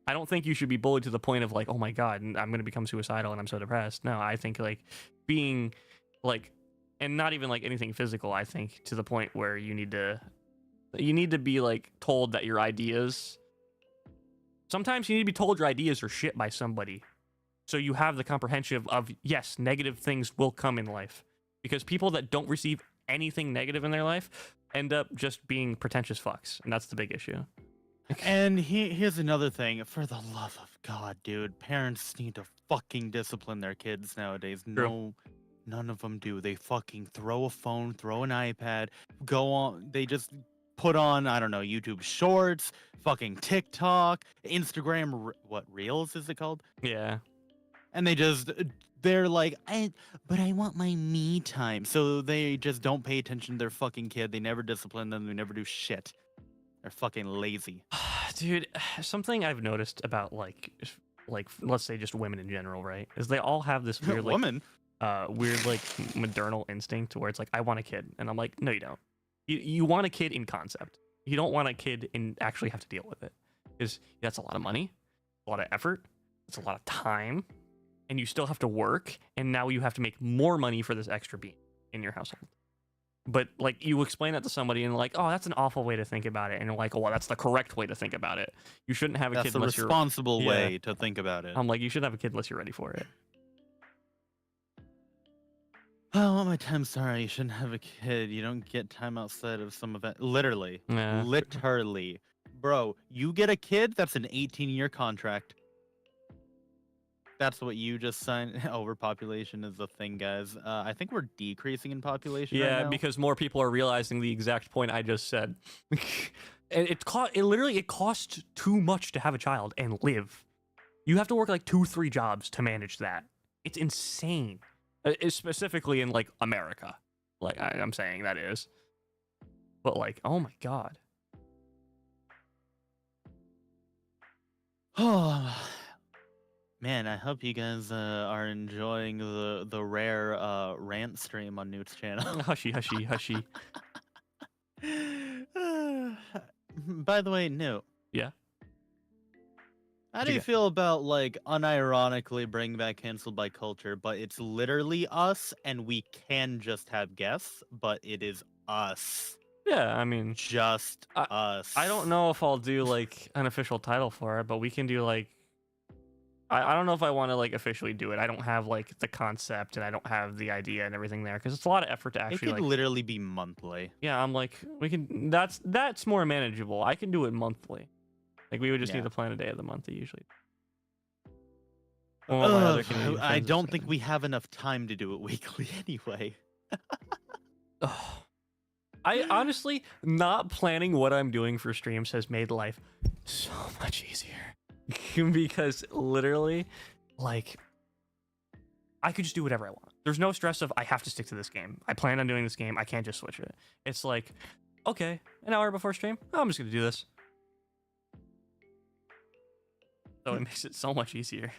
I don't think you should be bullied to the point of like, oh my god, I'm going to become suicidal and I'm so depressed. No, I think like being like, and not even like anything physical, I think to the point where you need to be like told that your ideas, sometimes you need to be told your ideas are shit by somebody. So you have the comprehension of yes, negative things will come in life. Because people that don't receive anything negative in their life end up just being pretentious fucks. And that's the big issue. And here's another thing. For the love of God, dude, parents need to fucking discipline their kids nowadays. True. No, none of them do. They fucking throw a phone, throw an iPad, go on. They just put on, I don't know, YouTube Shorts, fucking TikTok, Instagram. What Reels is it called? Yeah. And they're like, but I want my me time. So they just don't pay attention to their fucking kid. They never discipline them. They never do shit. They're fucking lazy. Dude, something I've noticed about like let's say just women in general, right? Is they all have this weird woman. Weird like maternal instinct where it's like I want a kid, and I'm like, no, you don't. You want a kid in concept. You don't want a kid and actually have to deal with it, because that's a lot of money, a lot of effort, it's a lot of time, and you still have to work, and now you have to make more money for this extra being in your household. But like you explain that to somebody and like, oh, that's an awful way to think about it, and you're like, oh, well, that's the correct way to think about it. You shouldn't have a That's kid the unless you're responsible way to think about it. I'm like, you should have a kid unless you're ready for it. I want my time. Sorry, you shouldn't have a kid. You don't get time outside of some event. Literally, Yeah. literally, bro. You get a kid. That's an 18-year contract. That's what you just signed. Overpopulation is the thing, guys. I think we're decreasing in population right Yeah, now. because more people are realizing the exact point I just said. It costs too much to have a child and live. You have to work like 2-3 jobs to manage that. It's insane. Specifically in like America. Like I'm saying that is. But like, oh my god. Oh man, I hope you guys are enjoying the rare rant stream on Newt's channel. Hushy, hushy, hushy. By the way, Newt. Yeah. How What do you you got? feel about like unironically bringing back canceled by culture, but it's literally us and we can just have guests, but it is us. Yeah, I mean, Just us. I don't know if I'll do like an official title for it, but we can do like I don't know if I want to like officially do it. I don't have like the concept and I don't have the idea and everything there because it's a lot of effort to It actually could like literally be monthly. yeah, I'm like we can that's more manageable. I can do it monthly. Like we would just Yeah. need to plan a day of the month usually. All my other Canadian I friends are don't think saying. we have enough time to do it weekly anyway. Ugh. I honestly not planning what I'm doing for streams has made life so much easier. Because literally, like, I could just do whatever I want. There's no stress of I have to stick to this game. I plan on doing this game. I can't just switch it. It's like, okay, an hour before stream, I'm just gonna do this. So it makes it so much easier.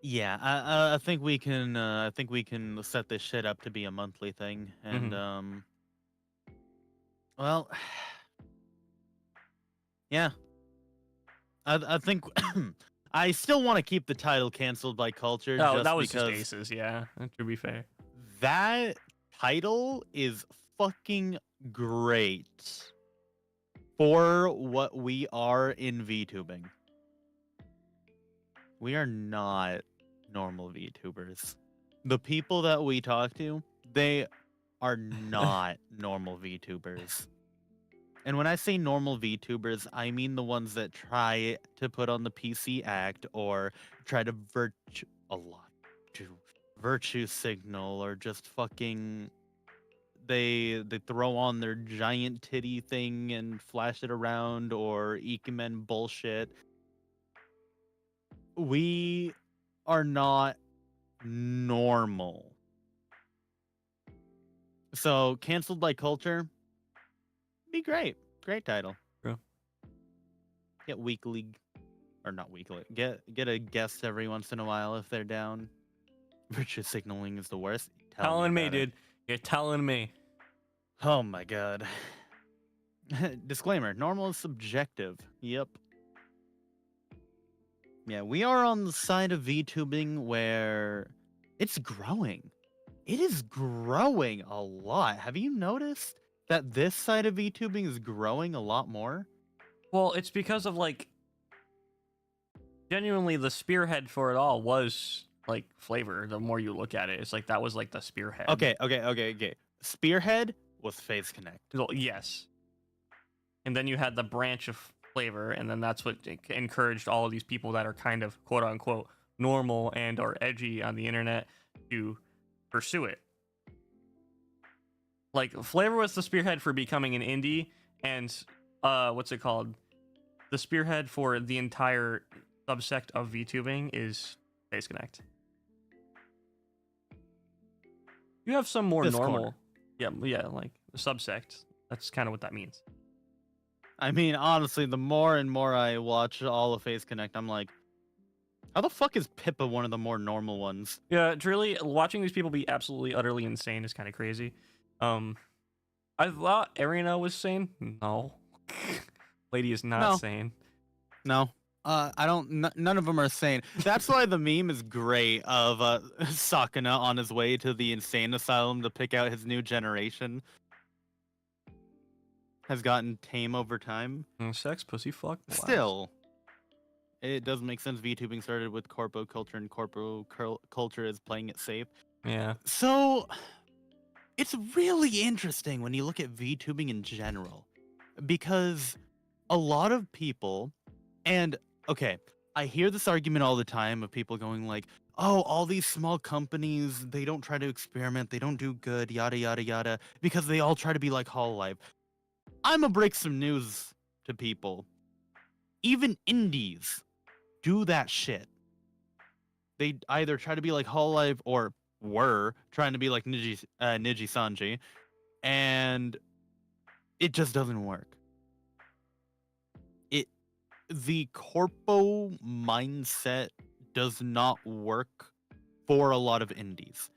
Yeah, I think we can. I think we can set this shit up to be a monthly thing, and well, yeah. I think I still want to keep the title canceled by culture. Oh, just that was because just aces, yeah. To be fair. that title is fucking great for what we are in VTubing. We are not normal VTubers. The people that we talk to, they are not normal VTubers. And when I say normal VTubers, I mean the ones that try to put on the PC act or try to virtue signal or just fucking they throw on their giant titty thing and flash it around or Ikemen bullshit. We are not normal. So canceled by culture, be great. Great title. True. Get weekly, or not weekly. Get a guest every once in a while if they're down. Virtue signaling is the worst. Telling me, about it. dude. You're telling me. Oh my god. Disclaimer: normal is subjective. Yep. Yeah, we are on the side of VTubing where it's growing. It is growing a lot. Have you noticed that this side of VTubing is growing a lot more? Well, it's because of like genuinely the spearhead for it all was like flavor. The more you look at it, it's like that was like the spearhead. Okay. Spearhead was Phase Connect. Well, yes. And then you had the branch of flavor, and then that's what encouraged all of these people that are kind of quote unquote normal and or edgy on the internet to pursue it. Like flavor was the spearhead for becoming an indie, and what's it called? The spearhead for the entire subsect of VTubing is Phase Connect. You have some more Discord. normal, yeah, like the subsect. That's kind of what that means. I mean, honestly, the more and more I watch all of Phase Connect, I'm like, how the fuck is Pippa one of the more normal ones? Yeah, it's really watching these people be absolutely utterly insane is kind of crazy. I thought Arena was sane. No, lady is not No. sane. No. I don't. None of them are sane. That's why the meme is great of Sakuna on his way to the insane asylum to pick out his new generation. Has gotten tame over time. Sex, pussy, fuck. blast. Still, it doesn't make sense. VTubing started with corpo culture, and corpo culture is playing it safe. Yeah. So, it's really interesting when you look at VTubing in general, because a lot of people, and okay, I hear this argument all the time of people going like, "Oh, all these small companies, they don't try to experiment, they don't do good, yada yada yada, because they all try to be like Hololive." I'm gonna break some news to people. Even indies do that shit. They either try to be like Hololive or were trying to be like Niji Sanji, and it just doesn't work. The corpo mindset does not work for a lot of indies.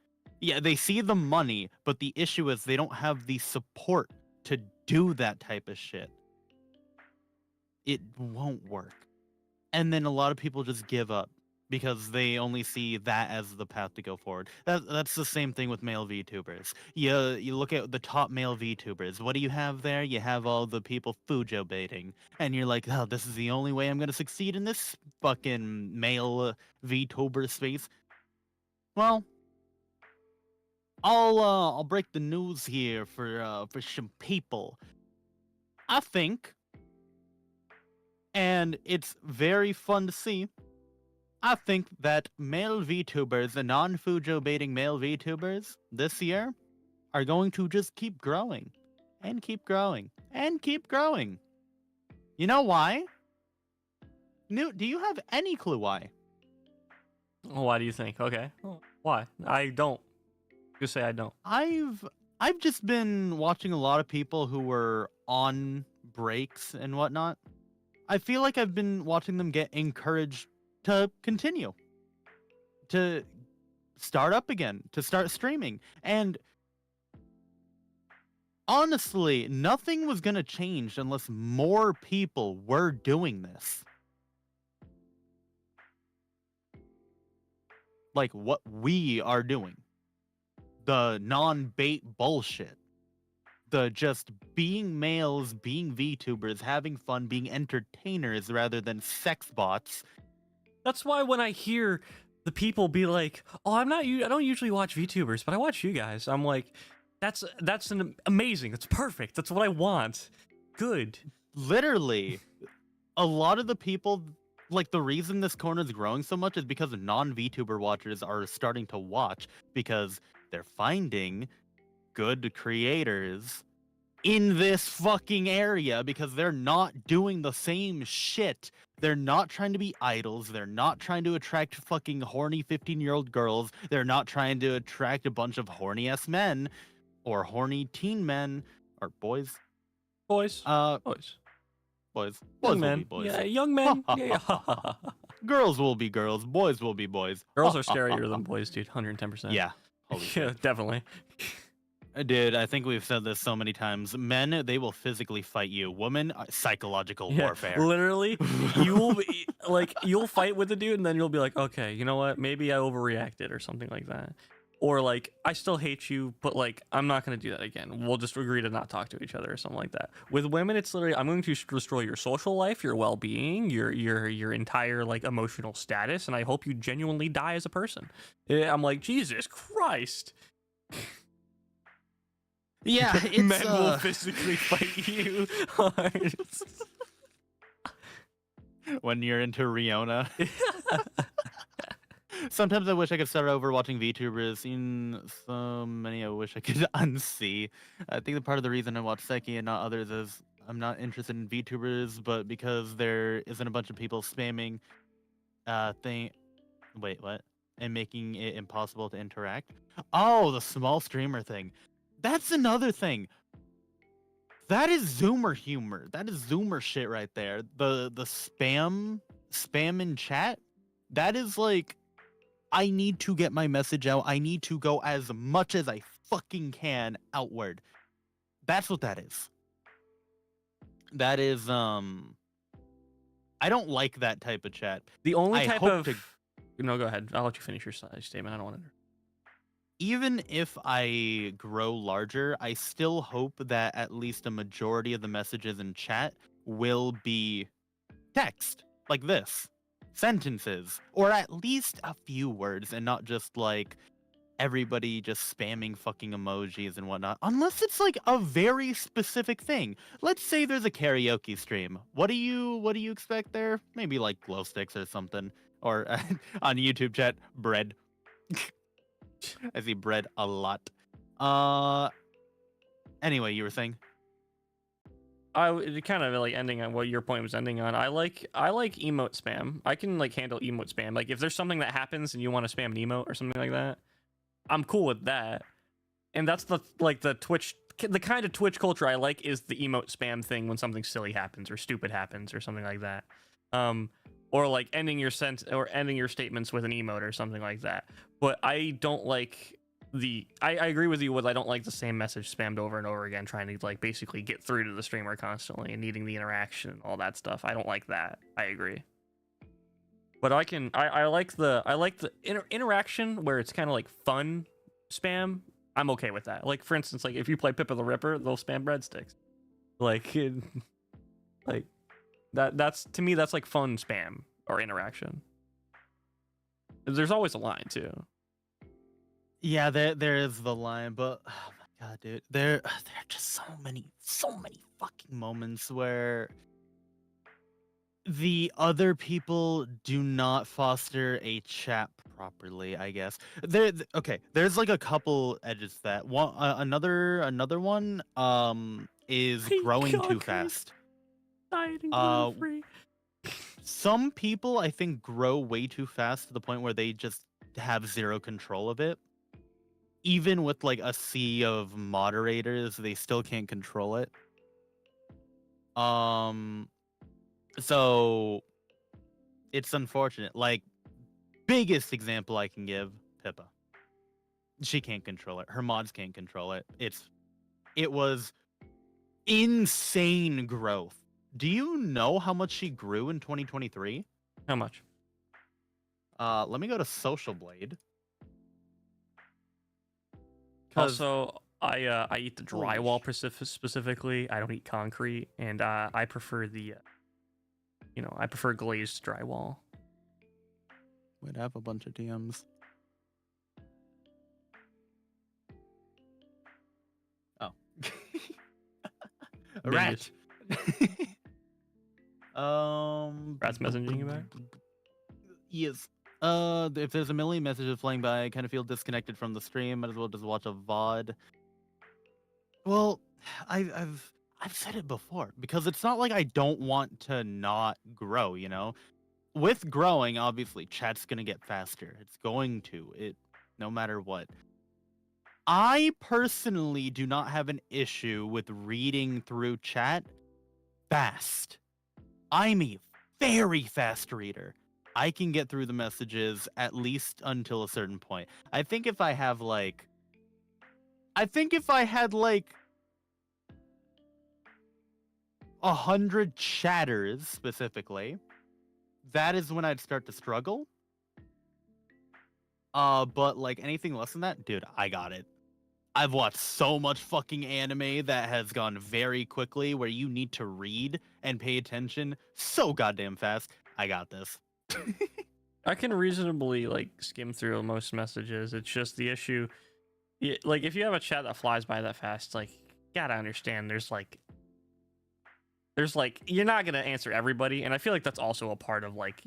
Yeah, they see the money, but the issue is they don't have the support to do that type of shit. It won't work. And then a lot of people just give up because they only see that as the path to go forward. That's the same thing with male VTubers. You look at the top male VTubers. What do you have there? You have all the people Fujo baiting, and you're like, oh, this is the only way I'm gonna succeed in this fucking male VTuber space. Well, I'll break the news here for some people. I think, and it's very fun to see. I think that male VTubers, the non-Fujo baiting male VTubers this year, are going to just keep growing and keep growing and keep growing. You know why? Newt, do you have any clue why? Why do you think? Okay. Why? I don't. Just say I don't. I've just been watching a lot of people who were on breaks and whatnot. I feel like I've been watching them get encouraged to continue, to start up again, to start streaming. And honestly, nothing was going to change unless more people were doing this. Like what we are doing. The non-bait bullshit. The just being males, being VTubers, having fun, being entertainers rather than sex bots. That's why when I hear the people be like, "Oh, I don't usually watch VTubers, but I watch you guys." I'm like, that's amazing. That's perfect. That's what I want. Good. Literally, a lot of the people, like the reason this corner is growing so much is because non-VTuber watchers are starting to watch because they're finding good creators in this fucking area because they're not doing the same shit. They're not trying to be idols. They're not trying to attract fucking horny 15-year-old girls. They're not trying to attract a bunch of horny-ass men or horny teen men or boys. Boys. Boys. Young Will men. be boys. Yeah, young men. Yeah. Girls will be girls. Boys will be boys. Girls are scarier than boys, dude. 110%. Yeah. Holy Yeah, shit. definitely. Dude, I think we've said this so many times. Men, they will physically fight you. Women, psychological warfare. Literally, you'll fight with the dude, and then you'll be like, okay, you know what? Maybe I overreacted or something like that. Or like, I still hate you, but like, I'm not gonna do that again. We'll just agree to not talk to each other or something like that. With women, it's literally, I'm going to destroy your social life, your well-being, your entire like emotional status, and I hope you genuinely die as a person. I'm like, Jesus Christ. Yeah, it's, men will physically fight you hard. When you're into Riona. Sometimes I wish I could start over watching VTubers. Seen so many I wish I could unsee. I think the part of the reason I watch Seki and not others is I'm not interested in VTubers, but because there isn't a bunch of people spamming wait, what? And making it impossible to interact. Oh, the small streamer thing. That's another thing. That is Zoomer humor. That is Zoomer shit right there. The spam in chat. That is like, I need to get my message out. I need to go as much as I fucking can outward. That's what that is. That is I don't like that type of chat. The only type of no, go ahead. I'll let you finish your statement. I don't want to. Even if I grow larger, I still hope that at least a majority of the messages in chat will be text, like this, sentences, or at least a few words, and not just like everybody just spamming fucking emojis and whatnot, unless it's like a very specific thing. Let's say there's a karaoke stream. What do you expect there? Maybe like glow sticks or something, or on YouTube chat, bread. I see bread a lot. Anyway, you were saying? Kind of like ending on what your point was ending on. I like emote spam. I can like handle emote spam. Like if there's something that happens and you want to spam an emote or something like that, I'm cool with that. And that's the kind of Twitch culture I like is the emote spam thing when something silly happens or stupid happens or something like that. Or like ending your statements with an emote or something like that. But I don't like I agree with you with I don't like the same message spammed over and over again, trying to like basically get through to the streamer constantly and needing the interaction and all that stuff. I don't like that. I agree. But I like the interaction where it's kind of like fun spam. I'm okay with that. Like for instance, like if you play Pippa the Ripper, they'll spam breadsticks. Like that's to me that's like fun spam or interaction. There's always a line too. Yeah, there is the line, but oh my god, dude, there are just so many fucking moments where the other people do not foster a chat properly. I guess okay. There's like a couple edges that one another one is growing too fast. Some people I think grow way too fast to the point where they just have zero control of it. Even with like a sea of moderators, they still can't control it. So it's unfortunate. Like biggest example I can give, Pippa. She can't control it. Her mods can't control it. It was insane growth. Do you know how much she grew in 2023? How much? Let me go to Social Blade. Also, I eat the drywall specifically. I don't eat concrete, and I prefer I prefer glazed drywall. Would have a bunch of DMs. Oh, a rat. Rat's messaging you back? Yes. If there's a million messages flying by, I kind of feel disconnected from the stream. Might as well just watch a VOD. Well, I've said it before because it's not like I don't want to not grow. You know, with growing, obviously, chat's gonna get faster. It's going to no matter what. I personally do not have an issue with reading through chat fast. I'm a very fast reader. I can get through the messages at least until a certain point. I think if I had like 100 chatters specifically, that is when I'd start to struggle. But like anything less than that, dude, I got it. I've watched so much fucking anime that has gone very quickly where you need to read and pay attention so goddamn fast. I got this. I can reasonably like skim through most messages. It's just the issue. Like if you have a chat that flies by that fast, like you gotta understand there's like you're not gonna answer everybody, and I feel like that's also a part of like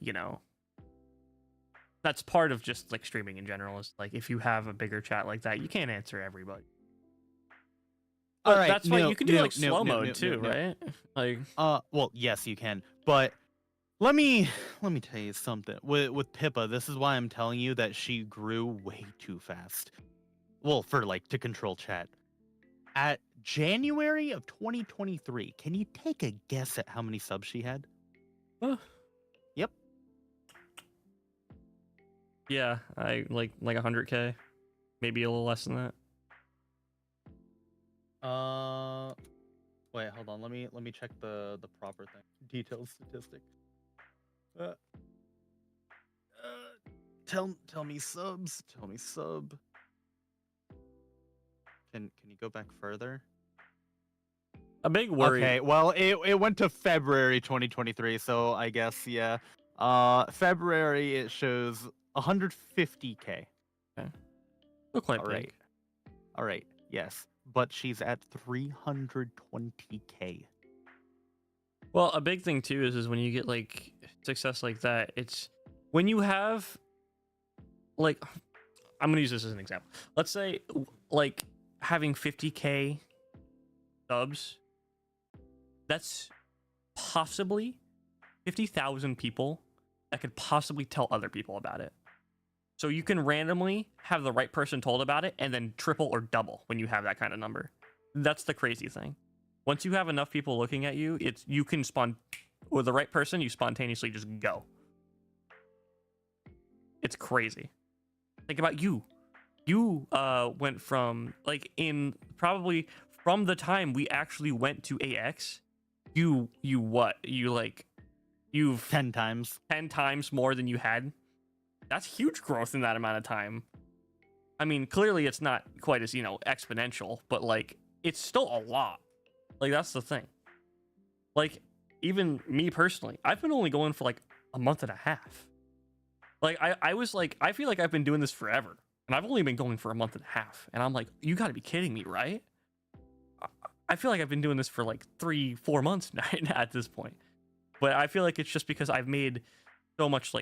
that's part of just like streaming in general. Is like if you have a bigger chat like that, you can't answer everybody. But all right, that's why you can do like slow mode too, right? Like well, yes, you can, but. Let me tell you something. With Pippa, this is why I'm telling you that she grew way too fast. Well, for like to control chat. At January of 2023, can you take a guess at how many subs she had? Yep. Yeah, I like 100K, maybe a little less than that. Wait, hold on. Let me check the proper thing. Detailed statistic. Tell me subs. Tell me sub. Can you go back further? A big worry. Okay, well, it went to February 2023, so I guess yeah. February it shows 150K. Okay. Still quite All big. right. All right. Yes, but she's at 320K. Well, a big thing too is when you get like success like that, it's when you have like I'm gonna use this as an example. Let's say like having 50K subs, that's possibly 50,000 people that could possibly tell other people about it. So you can randomly have the right person told about it and then triple or double when you have that kind of number. That's the crazy thing. Once you have enough people looking at you, you can with the right person, you spontaneously just go. It's crazy. Think about you. You went from like in probably from the time we actually went to AX, you've 10 times. 10 times more than you had. That's huge growth in that amount of time. I mean, clearly it's not quite as, exponential, but like it's still a lot. Like that's the thing. Like even me personally, I've been only going for like a month and a half. Like I was like, I feel like I've been doing this forever, and I've only been going for a month and a half, and I'm like, you got to be kidding me, right? I feel like I've been doing this for like 3-4 months now at this point. But I feel like it's just because I've made so much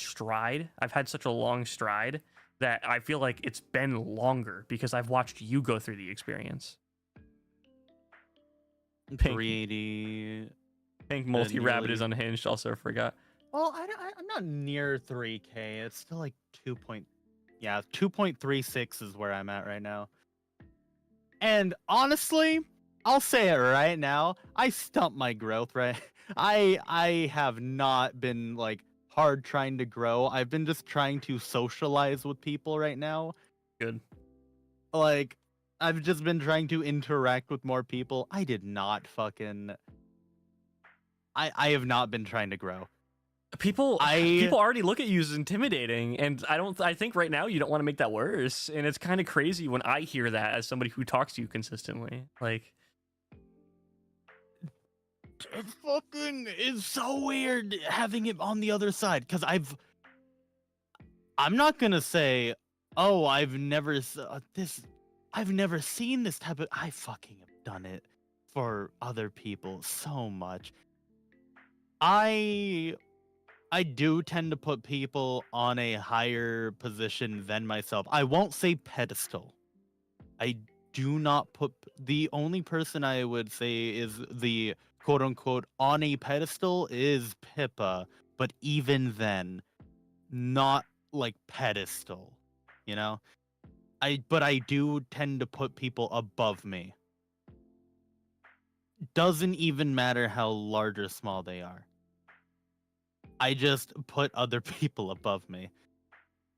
stride. I've had such a long stride that I feel like it's been longer because I've watched you go through the experience. Pink. 380. Pink multi-rabbit nearly- is unhinged. Also forgot. Well, I'm not near 3K. It's still like 2.36 is where I'm at right now. And honestly, I'll say it right now. I stumped my growth, right? I have not been like hard trying to grow. I've been just trying to socialize with people right now. Good. Like I've just been trying to interact with more people. I did not fucking I have not been trying to grow. People already look at you as intimidating, and I think right now you don't want to make that worse. And it's kind of crazy when I hear that as somebody who talks to you consistently. Like, it fucking is so weird having it on the other side, because I'm not gonna say, oh, I've never seen this type of. I fucking have done it for other people so much. I do tend to put people on a higher position than myself. I won't say pedestal. I do not put the only person I would say is the quote unquote on a pedestal is Pippa, but even then, not like pedestal, you know? But I do tend to put people above me. Doesn't even matter how large or small they are. I just put other people above me.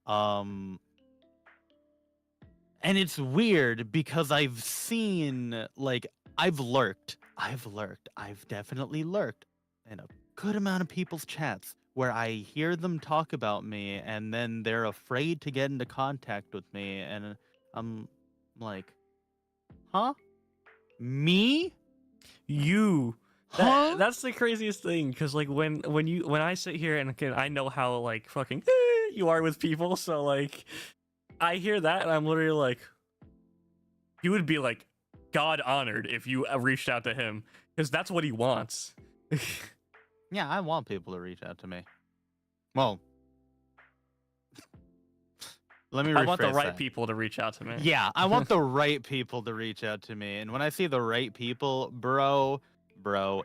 And it's weird because I've seen, like, I've definitely lurked in a good amount of people's chats where I hear them talk about me and then they're afraid to get into contact with me, and I'm like, huh? Me? you. Huh? That's the craziest thing, because like when I sit here and I know how like fucking you are with people, so like I hear that and I'm literally like, you would be like God honored if you reached out to him, because that's what he wants. Yeah, I want people to reach out to me. Well, let me rephrase I want the right that. people to reach out to me. Yeah, I want the right people to reach out to me. And when I say the right people, bro,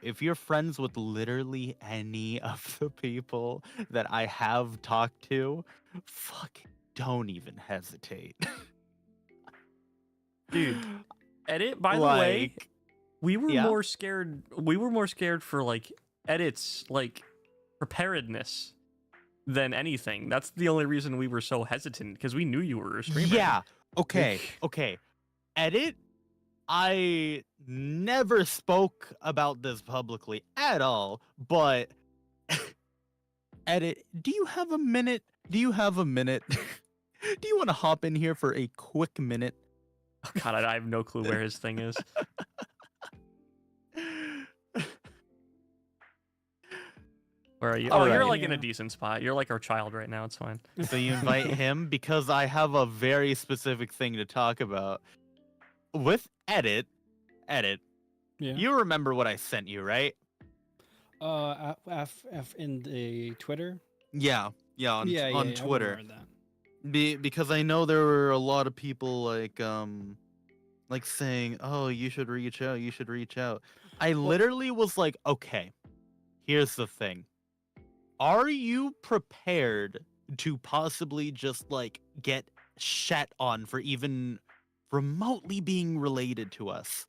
if you're friends with literally any of the people that I have talked to, fucking don't even hesitate. Dude, Edit, by the way, Like, we were yeah? more scared for like Edit's like preparedness than anything. That's the only reason we were so hesitant, because we knew you were a streamer. Yeah. Okay. Edit. I never spoke about this publicly at all, but Edit, do you have a minute? Do you want to hop in here for a quick minute? Oh, God, I have no clue where his thing is. Where are you? All Oh, you're right. like in a Yeah. decent spot. You're like our child right now. It's fine. So you invite him because I have a very specific thing to talk about. With edit, Yeah. you remember what I sent you, right? In the Twitter. Yeah, on I Twitter. remember that. Because I know there were a lot of people like saying, "Oh, you should reach out. You should reach out." I literally was like, "Okay, here's the thing. Are you prepared to possibly just like get shat on for even remotely being related to us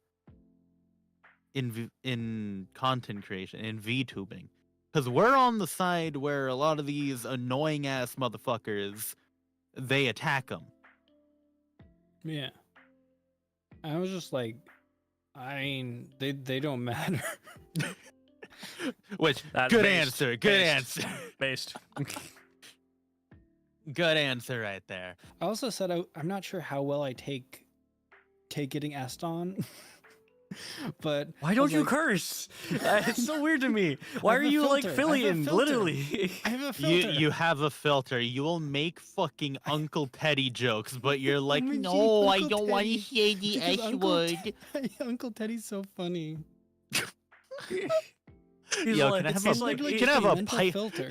in content creation, in VTubing? Because we're on the side where a lot of these annoying ass motherfuckers, they attack them." Yeah. I was just like, I mean, they don't matter. Which That's good based, answer, good based. answer, Based. good answer right there. I also said I'm not sure how well I take getting asked on. But Why I don't was you like, curse? It's so weird to me. Why I are have a you like filter. I have a Phillying? filter. Literally. I have a filter. You have a filter. You will make fucking Uncle Teddy jokes, but you're like, my no, I Uncle don't want to Teddy, say the because S Uncle word. Uncle Teddy's so funny. He's Yo, like, can I have he's a- like, Literally can I just have a mental pipe- filter?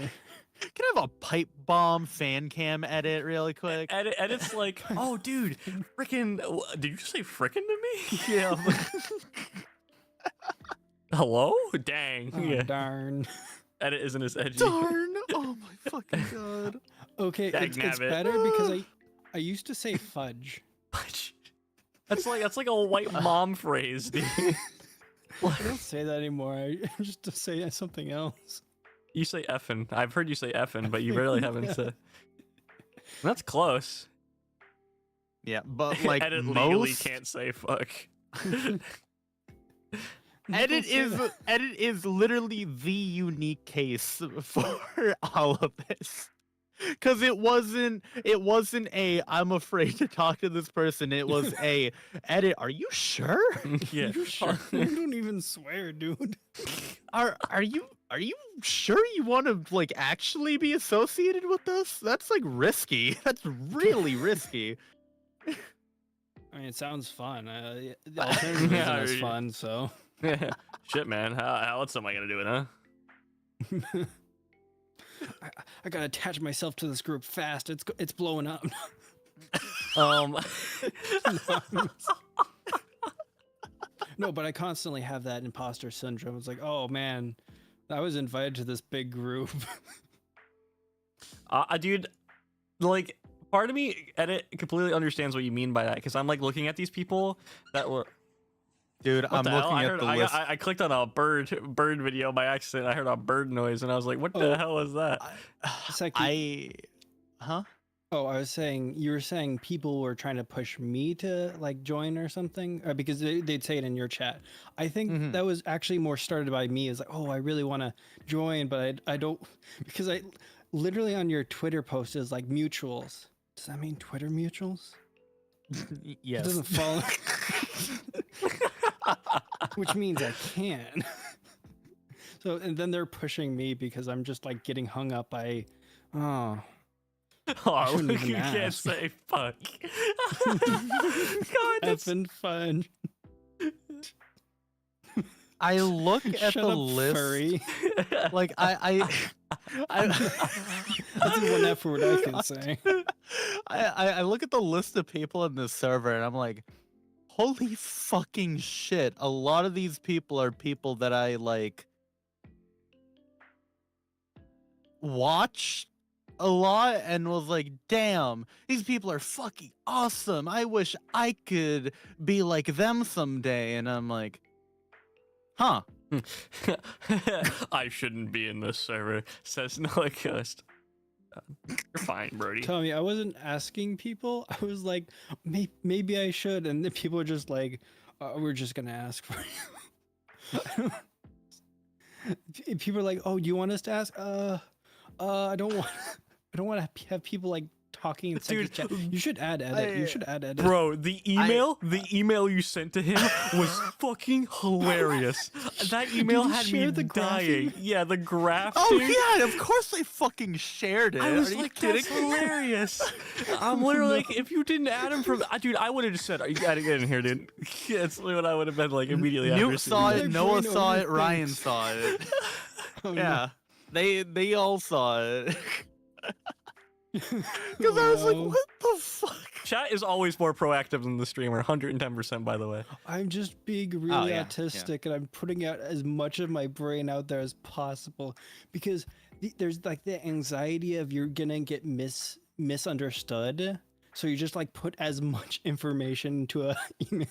Can I have a pipe bomb fan cam edit really quick? Edit's like, oh, dude, frickin', did you say frickin' to me? Yeah. Hello? Dang. Oh, Yeah. darn. Edit isn't as edgy. Darn! Oh my fucking god. Okay, it's Dagnabbit. better because I used to say fudge. That's like a white mom phrase, dude. I don't say that anymore. I just to say something else. You say effin'. I've heard you say effin', but you really haven't said. That's close. Yeah, but like Edit legally most can't say fuck. edit People say is literally the unique case for all of this. Cause it wasn't a I'm afraid to talk to this person. It was a edit. Are you sure? Yeah. You sure? You don't even swear, dude. Are you sure you want to like actually be associated with us? That's like risky. That's really risky. I mean, it sounds fun. The alternative Yeah, isn't as yeah. fun, so. Shit, man. How else am I gonna do it, huh? I gotta attach myself to this group fast. It's blowing up. Um. No, but I constantly have that imposter syndrome. It's like, oh man, I was invited to this big group. Dude, like, part of me, Edit, completely understands what you mean by that, because I'm like looking at these people that were. Dude, What I'm the hell? looking at the list. I clicked on a bird video by accident. I heard a bird noise, and I was like, "What the Oh. hell is that?" It's like Huh? Oh, I was saying you were saying people were trying to push me to like join or something, because they'd say it in your chat. I think Mhm. that was actually more started by me. Is like, oh, I really want to join, but I don't, because I literally on your Twitter post is like mutuals. Does that mean Twitter mutuals? It Yes. doesn't follow. Which means I can. So, and then they're pushing me because I'm just like getting hung up by, oh. Oh, shouldn't even you can't ask. say fuck. God, that's Effing fun. I look at Shut the up, list. furry. Like I That's the one F word I can say. I look at the list of people in this server and I'm like, holy fucking shit. A lot of these people are people that I like watched a lot and was like, damn, these people are fucking awesome. I wish I could be like them someday. And I'm like, huh. I shouldn't be in this server, says Noah Ghost. You're fine, Brody. Tommy, I wasn't asking people. I was like, maybe I should. And the people are just like, we're just going to ask for you. People are like, oh, do you want us to ask? I don't want to have people like talking inside the Dude, chat. You should add edit. You should add edit. Bro, the email you sent to him was fucking hilarious. That email you had me share the dying. graphing? Yeah, the graph. Oh dude. yeah, of course they fucking shared it. I was Are you like, kidding? that's hilarious. I'm literally like, if you didn't add him from, dude, I would have just said, are you adding it in here, dude? That's literally what I would have been like immediately after. Newt saw seeing it, Their Noah brain saw it, overthinks. Ryan saw it. Oh, no. Yeah, they all saw it. Because I was like, Wow. what the fuck? Chat is always more proactive than the streamer, 110%, by the way. I'm just being really Oh, yeah, autistic, and I'm putting out as much of my brain out there as possible because there's like the anxiety of you're gonna get misunderstood. So you just like put as much information into a email.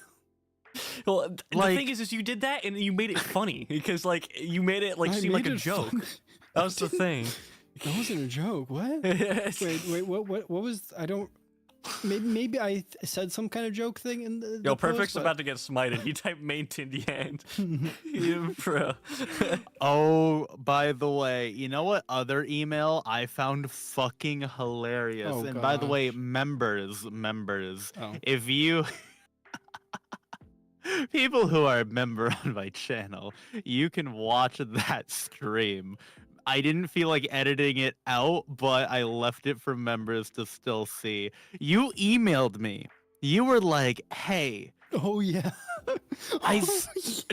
Well, the Like- thing is you did that and you made it funny because like you made it like I seem like made a it joke. fun. That was the thing. That wasn't a joke. What? Wait, what was? I don't. Maybe I said some kind of joke thing in the. Yo, post, Perfect's but- about to get smited. He typed main Tindy hand. Yeah, bro. Oh, by the way, you know what other email I found fucking hilarious? Oh, And by the way, gosh. members, Oh. if you people who are a member on my channel, you can watch that stream. I didn't feel like editing it out, but I left it for members to still see. You emailed me. You were like, "Hey, Oh yeah.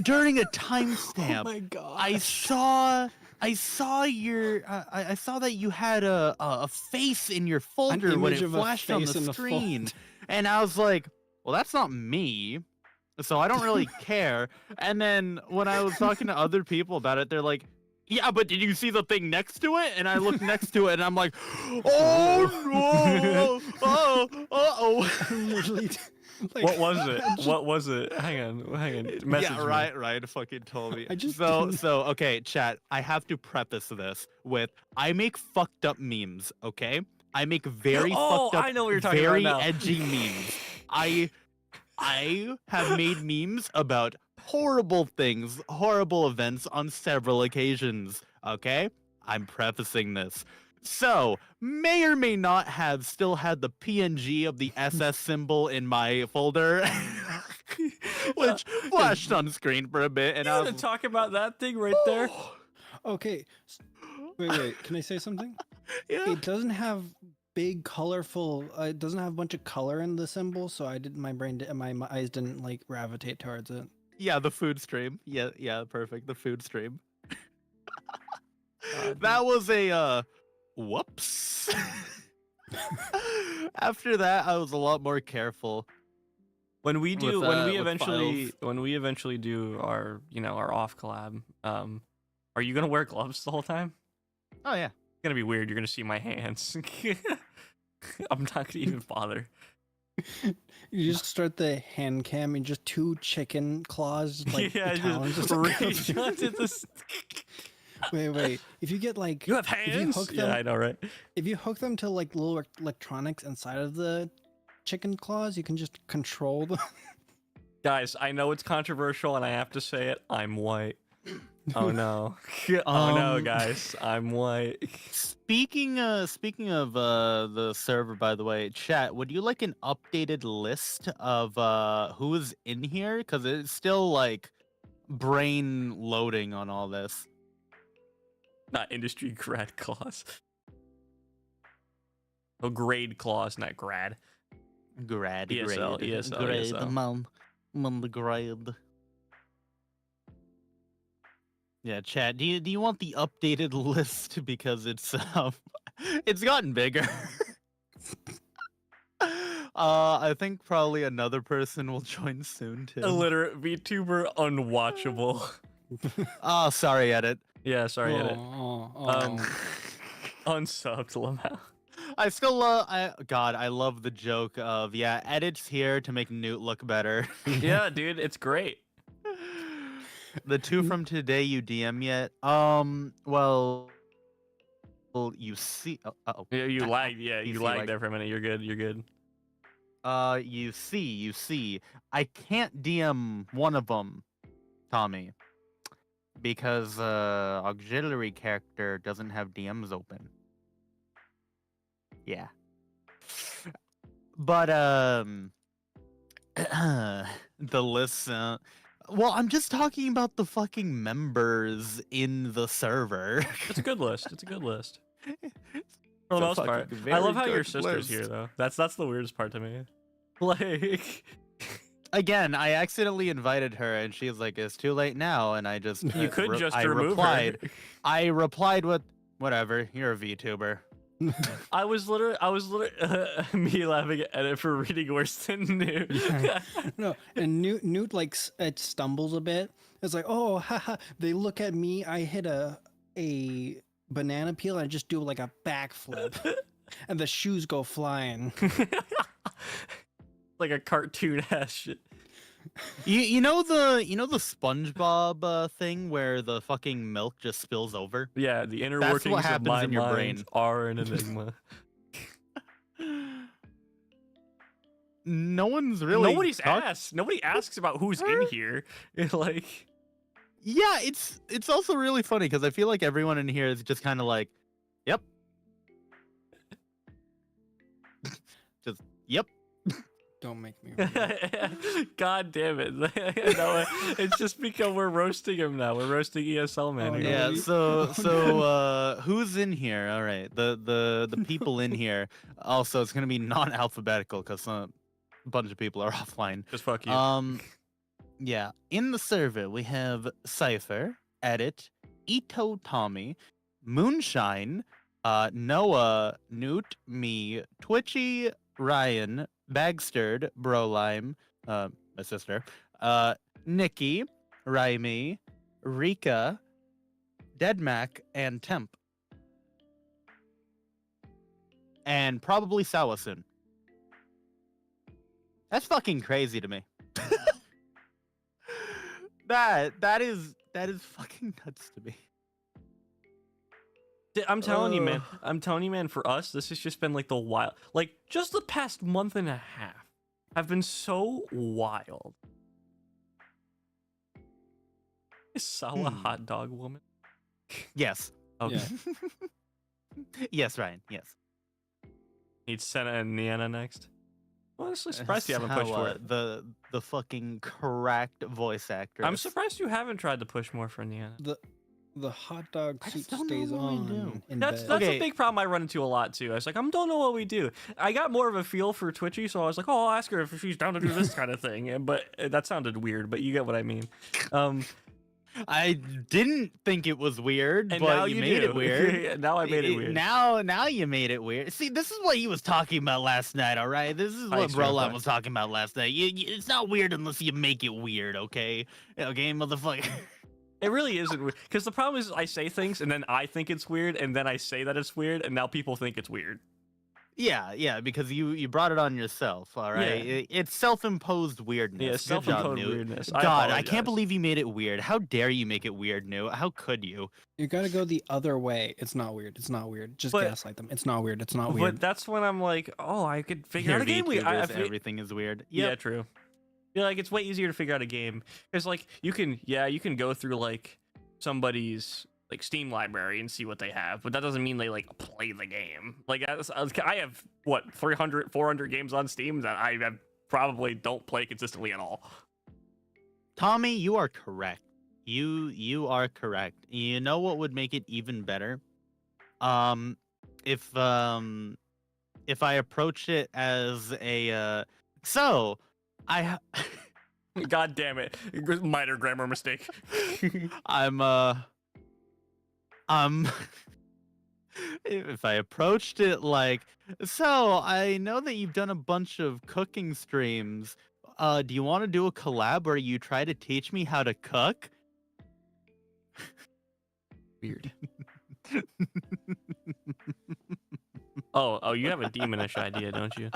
during a Oh timestamp, my god. I saw your I saw that you had a face in your folder when image it of a flashed on face the in the screen, folder. and I was like, well, that's not me, so I don't really care. And then when I was talking to other people about it, they're like, yeah, but did you see the thing next to it? And I looked next to it, and I'm like, oh no, oh. Literally, like, What was it? I just- What was it? Hang on. Message Yeah, me. Ryan fucking told me. I just so didn't- okay, chat. I have to preface this with I make fucked up memes. Okay, I make very Oh, fucked up, I know what you're talking about very now. edgy memes. I have made memes about horrible things, horrible events on several occasions. Okay, I'm prefacing this. So, may or may not have still had the PNG of the SS symbol in my folder, which flashed on screen for a bit, and You I want was to talk about that thing right there? Okay. Wait. Can I say something? yeah. It doesn't have big colorful. It doesn't have a bunch of color in the symbol, so I didn't. My eyes didn't like gravitate towards it. Yeah, the food stream. Yeah, perfect. The food stream. That was a whoops. After that, I was a lot more careful. When we do, With, when we with eventually, files. when we eventually do our, our off collab, are you gonna wear gloves the whole time? Oh yeah. It's gonna be weird. You're gonna see my hands. I'm not gonna even bother. You just start the hand cam and just two chicken claws, like yeah, the talons, just just reach onto this. Wait. If you get like, You have you hands. hook Yeah, them- I know, right? if you hook them to like little electronics inside of the chicken claws, you can just control them. Guys, I know it's controversial, and I have to say it. I'm white. Oh no. Oh no, guys. I'm white. Speaking of the server, by the way, chat, would you like an updated list of who is in here? Because it's still like brain loading on all this. Not industry grad clause. Oh, grade clause, not grad. Grad, ESL, grade, ESL, grade, ESL. man, the grade. Yeah, chat. Do you want the updated list because it's gotten bigger. I think probably another person will join soon too. Illiterate VTuber unwatchable. Oh, sorry, edit. Yeah, sorry, edit. Oh. Unsubbed Lamau. I still God, I love the joke of edits here to make Newt look better. Yeah, dude, it's great. The two from today you DM yet? Well, you see. Uh-oh. Yeah, you lagged. Yeah, You you see, lagged like- there for a minute. You're good. You're good. You see. I can't DM one of them, Tommy, because auxiliary character doesn't have DMs open. Yeah. But the list. Well, I'm just talking about the fucking members in the server. It's a good list. It's a good list. It's For the a most fucking part. I very love how your good sister's here list. though. That's the weirdest part to me. Like Again, I accidentally invited her, and she's like, "It's too late now," and I just you could just I remove replied. her. I replied with, "Whatever, you're a VTuber." I was literally me laughing at it for reading worse than Newt. Yeah. No, and Newt like it stumbles a bit. It's like, oh, haha. They look at me. I hit a banana peel. And I just do like a backflip, and the shoes go flying. Like a cartoon ass shit. You know the SpongeBob thing where the fucking milk just spills over? Yeah, the inner That's workings what of happens my in your mind brain. are an enigma. No one's really Nobody's talked- asked. Nobody asks about who's in here. Like, Yeah, it's also really funny because I feel like everyone in here is just kind of like, "Yep." Just, "Yep." Don't make me. God damn it! No, it's just because we're roasting him now. We're roasting ESL man. Oh, here. no. Yeah, you- so who's in here? All right, the people in here. Also, it's gonna be non-alphabetical because a bunch of people are offline. Just fuck you. Yeah, in the server we have Cypher, Edit, Ito, Tommy, Moonshine, Noah, Newt, me, Twitchy, Ryan, Bagstirred, Brolime, my sister, Nikki, Raimi, Rika, Deadmac, and Temp. And probably Sawasun. That's fucking crazy to me. that is fucking nuts to me. I'm telling you, man. I'm telling you, man. For us, this has just been like just the past month and a half have been so wild. Is Sawa hot dog woman? Yes. Okay. Yeah. Yes, Ryan. Yes. Need Senna and Niana next. Honestly, surprised you haven't pushed for Sawa, it. the fucking cracked voice actor. I'm surprised you haven't tried to push more for Niana. The hot dog I suit just don't know stays what we on. do. In That's bed. a Okay. big problem I run into a lot too. I was like, I don't know what we do. I got more of a feel for Twitchy, so I was like, oh, I'll ask her if she's down to do this kind of thing. But that sounded weird. But you get what I mean. I didn't think it was weird, And but now you you made do. it weird. Now I made it weird. Now you made it weird. See, this is what he was talking about last night. All right, this is what Thanks, Broline Grandpa. was talking about last night. It's not weird unless you make it weird. Okay, motherfucker. It really isn't weird. Because the problem is I say things and then I think it's weird, and then I say that it's weird, and now people think it's weird. Yeah, because you brought it on yourself. All right, Yeah. it's self-imposed weirdness. Yeah, Good job, self-imposed Newt. weirdness. God, I apologize. can't believe you made it weird. How dare you make it weird, Newt? How could you? You gotta go the other way. It's not weird. It's not weird. Just But- gaslight them. It's not weird. It's not But weird. that's when I'm like, oh, I could figure out a game. VTubers, everything is weird. Yeah, Yep. true. Yeah, like it's way easier to figure out a game because like you can go through like somebody's like Steam library and see what they have, but that doesn't mean they like play the game. Like I have what 300, 400 games on Steam that I have probably don't play consistently at all. Tommy, you are correct. You are correct. You know what would make it even better? If I approach it as a God damn it! Minor grammar mistake. if I approached it like, so I know that you've done a bunch of cooking streams. Do you want to do a collab where you try to teach me how to cook? Weird. Oh, you have a demonish idea, don't you?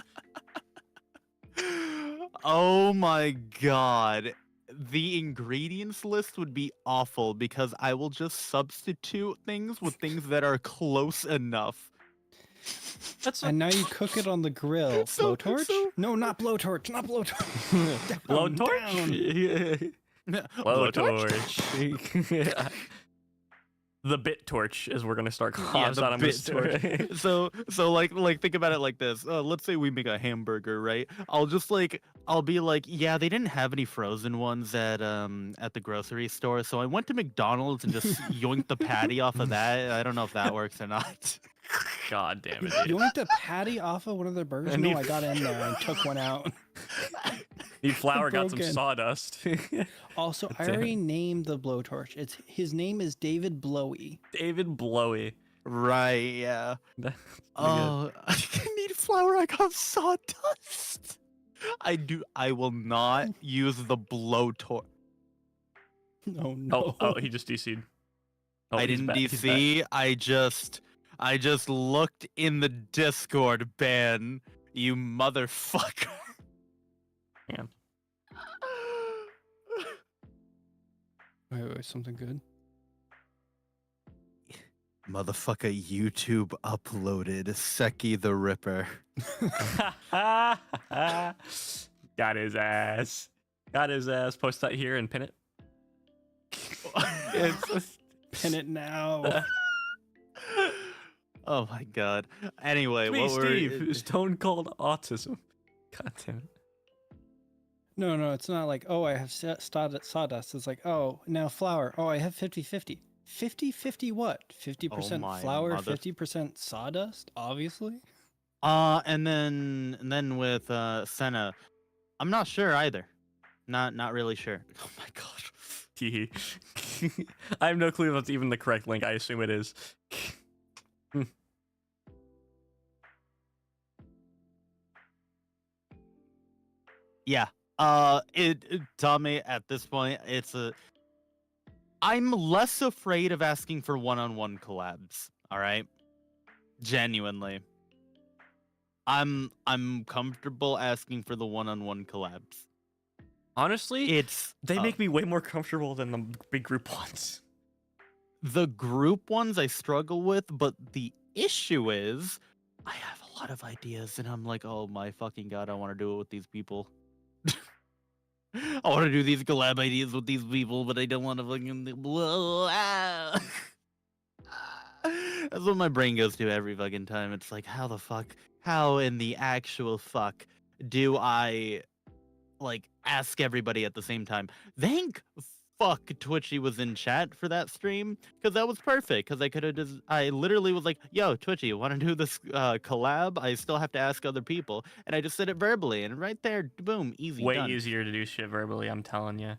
Oh my god. The ingredients list would be awful because I will just substitute things with things that are close enough. That's And now you cook it on the grill. So- Blowtorch? so- No, not blowtorch. Not blowtorch. Down, blowtorch. down. Blowtorch. The bit torch is we're gonna start calling Yeah, it the on a bit mystery. So like think about it like this. Let's say we make a hamburger, right? I'll be like, yeah, they didn't have any frozen ones at the grocery store, so I went to McDonald's and just yoinked the patty off of that. I don't know if that works or not. God damn it, You dude. want the patty off of one of their burgers? I No, need- I got in there and took one out. Need flour, got some Broken. sawdust. Also, I Damn. already named the blowtorch. His name is David Blowy. David Blowy. Right, yeah. That's pretty good. Oh, I need flour. I got sawdust. I will not use the blowtorch. Oh no! Oh, he just DC'd. Oh, I he's didn't back, he's back. DC. I just looked in the Discord, Ben. You motherfucker. Man. Wait, something good? Motherfucker, YouTube uploaded Seki the Ripper. Got his ass. Got his ass. Post that here and pin it. Pin it now. Oh my god. Anyway, Me, what Steve, were who's stone cold autism. God damn it. No, it's not like, oh, I have sawdust. It's like, oh, now flour. Oh, I have 50-50. 50-50 what? 50% my flour, mother- 50% sawdust, obviously. and then with Senna, I'm not sure either. Not really sure. Oh my god. Teehee. I have no clue if that's even the correct link. I assume it is. Yeah. Tommy, at this point, I'm less afraid of asking for one-on-one collabs, all right? Genuinely. I'm comfortable asking for the one-on-one collabs. Honestly, they uh, make me way more comfortable than the big group ones. the group ones I struggle with, but the issue is I have a lot of ideas and I'm like, oh my fucking god, I want to do it with these people. I want to do these collab ideas with these people, but I don't want to fucking. That's what my brain goes to every fucking time. It's like, how in the actual fuck do I like ask everybody at the same time? Thank fuck Twitchy was in chat for that stream, because that was perfect. Because I literally was like, yo, Twitchy, want to do this collab? I still have to ask other people, and I just said it verbally, and right there, boom, easy, Way done. easier to do shit verbally, I'm telling you.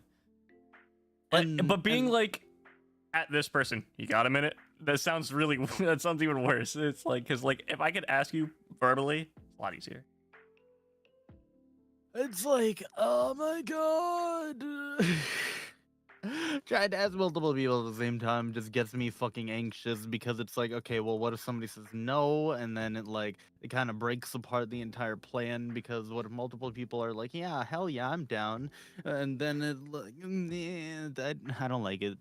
And- But being and- like, at this person, you got a minute? That sounds really, that sounds even worse. It's like, because like, if I could ask you verbally, it's a lot easier. It's like, oh my god. Trying to ask multiple people at the same time just gets me fucking anxious, because it's like, okay, well, what if somebody says no, and then it kind of breaks apart the entire plan, because what if multiple people are like, yeah, hell yeah, I'm down, and then it like, I don't like it.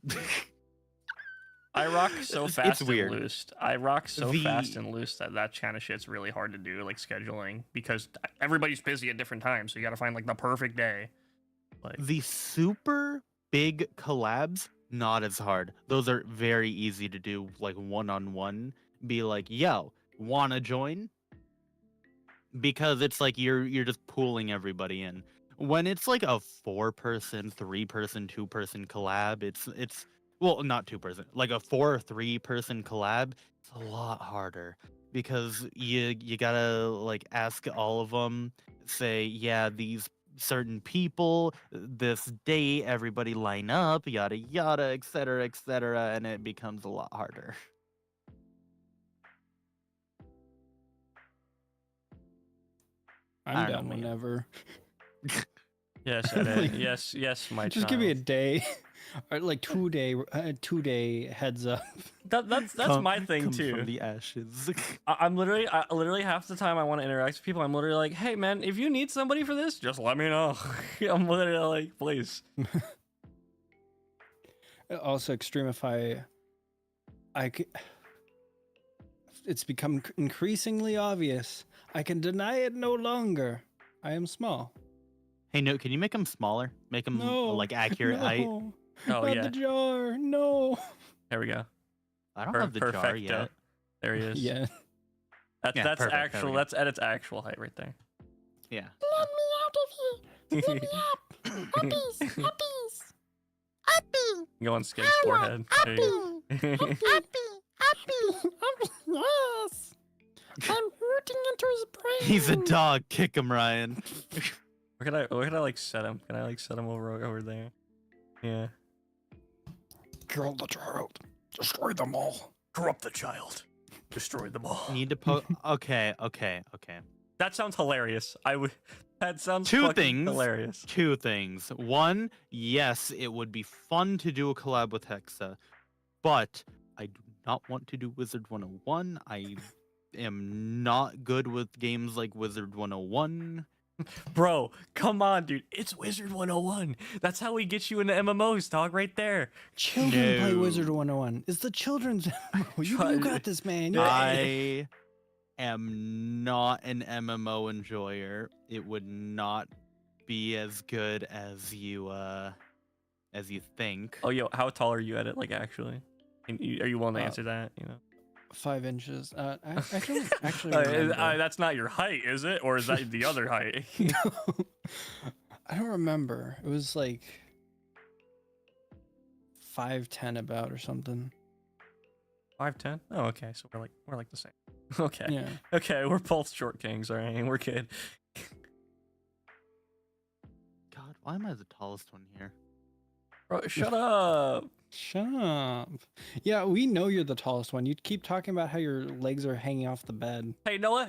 I rock so It's fast weird. and loose. I rock so fast The- and loose that kind of shit's really hard to do, like scheduling, because everybody's busy at different times, so you got to find like the perfect day. Like, The super big collabs, not as hard. Those are very easy to do, like one-on-one. Be like, yo, wanna join? Because it's like you're just pulling everybody in. When it's like a 4-person, 3-person, 2-person collab, it's well, not 2-person, like a 4 or 3-person collab, it's a lot harder, because you gotta like ask all of them, say, yeah, these certain people, this date, everybody line up, yada yada, etc., etc., and it becomes a lot harder. I I'm don't down know, man. whenever. yes, Ed, yes, my Just child. give me a day, or like 2-day heads up. That's my thing Comes too. From the ashes. I'm literally half the time I want to interact with people, I'm literally like, hey man, if you need somebody for this, just let me know. I'm literally like, please. Also, Extremify, it's become increasingly obvious. I can deny it no longer. I am small. Hey, no, can you make them smaller? Make them No, like accurate height? no, Oh not yeah, the jar. No. there we go. I don't have the jar Perfecto. yet. There he is. Yeah. That's Yeah, that's perfect. There actual. we go. That's at its actual height right there. Yeah. Let me out of here. Let me up. Uppies. Uppies. Uppy. Go on Skid's forehead. There you Uppy. go. Uppy. Yes. I'm rooting into his brain. He's a dog. Kick him, Ryan. Where can I like set him? Can I like set him over there? Yeah. Kill the child. Destroy them all. Corrupt the child. Destroy them all. Need to poke. Okay. That sounds hilarious. That sounds Two fucking things. hilarious. Two things. One, yes, it would be fun to do a collab with Hexa, but I do not want to do Wizard 101. I am not good with games like Wizard 101. Bro, come on, dude. It's Wizard 101. That's how we get you into MMOs, dog, right there. Children play No. Wizard 101. It's the children's. you got this, man. You- I am not an MMO enjoyer. It would not be as good as you think. Oh, yo, how tall are you at it, like, actually? Are you willing to answer that, you know? 5 inches. I actually That's not your height, is it? Or is that the other height? No. I don't remember. It was like 5'10" about or something. 5'10"? Oh, okay. So we're like the same. Okay. Yeah. Okay, we're both short kings, all right? We're good. God, why am I the tallest one here? Bro, shut up. Shut up. Yeah, we know you're the tallest one. You keep talking about how your legs are hanging off the bed. Hey, Noah,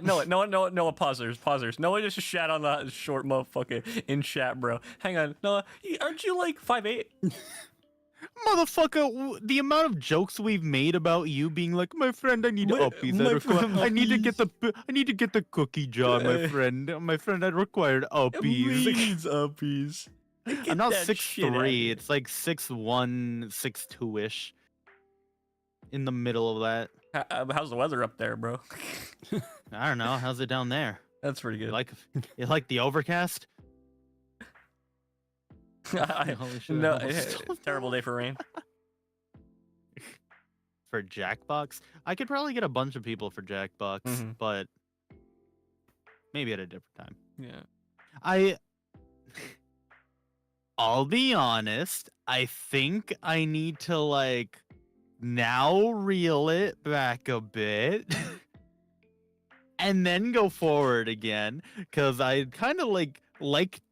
pausers. Noah just shat on that short motherfucker in chat, bro. Hang on, Noah, aren't you like 5'8"? Motherfucker, the amount of jokes we've made about you being like, my friend, I need My- uppies. my I friend, I need to get the cookie jar, my friend. My friend, I required uppies. Please, uppies. I'm not Get that shit outta 6'3". here. It's like 6'1", 6'2"-ish. In the middle of that. How's the weather up there, bro? I don't know. How's it down there? That's pretty good. You like the overcast? Holy shit, I No, almost stole terrible day for rain. For Jackbox? I could probably get a bunch of people for Jackbox, Mhm. but maybe at a different time. Yeah. I'll be honest, I think I need to like now reel it back a bit and then go forward again, because I kind of like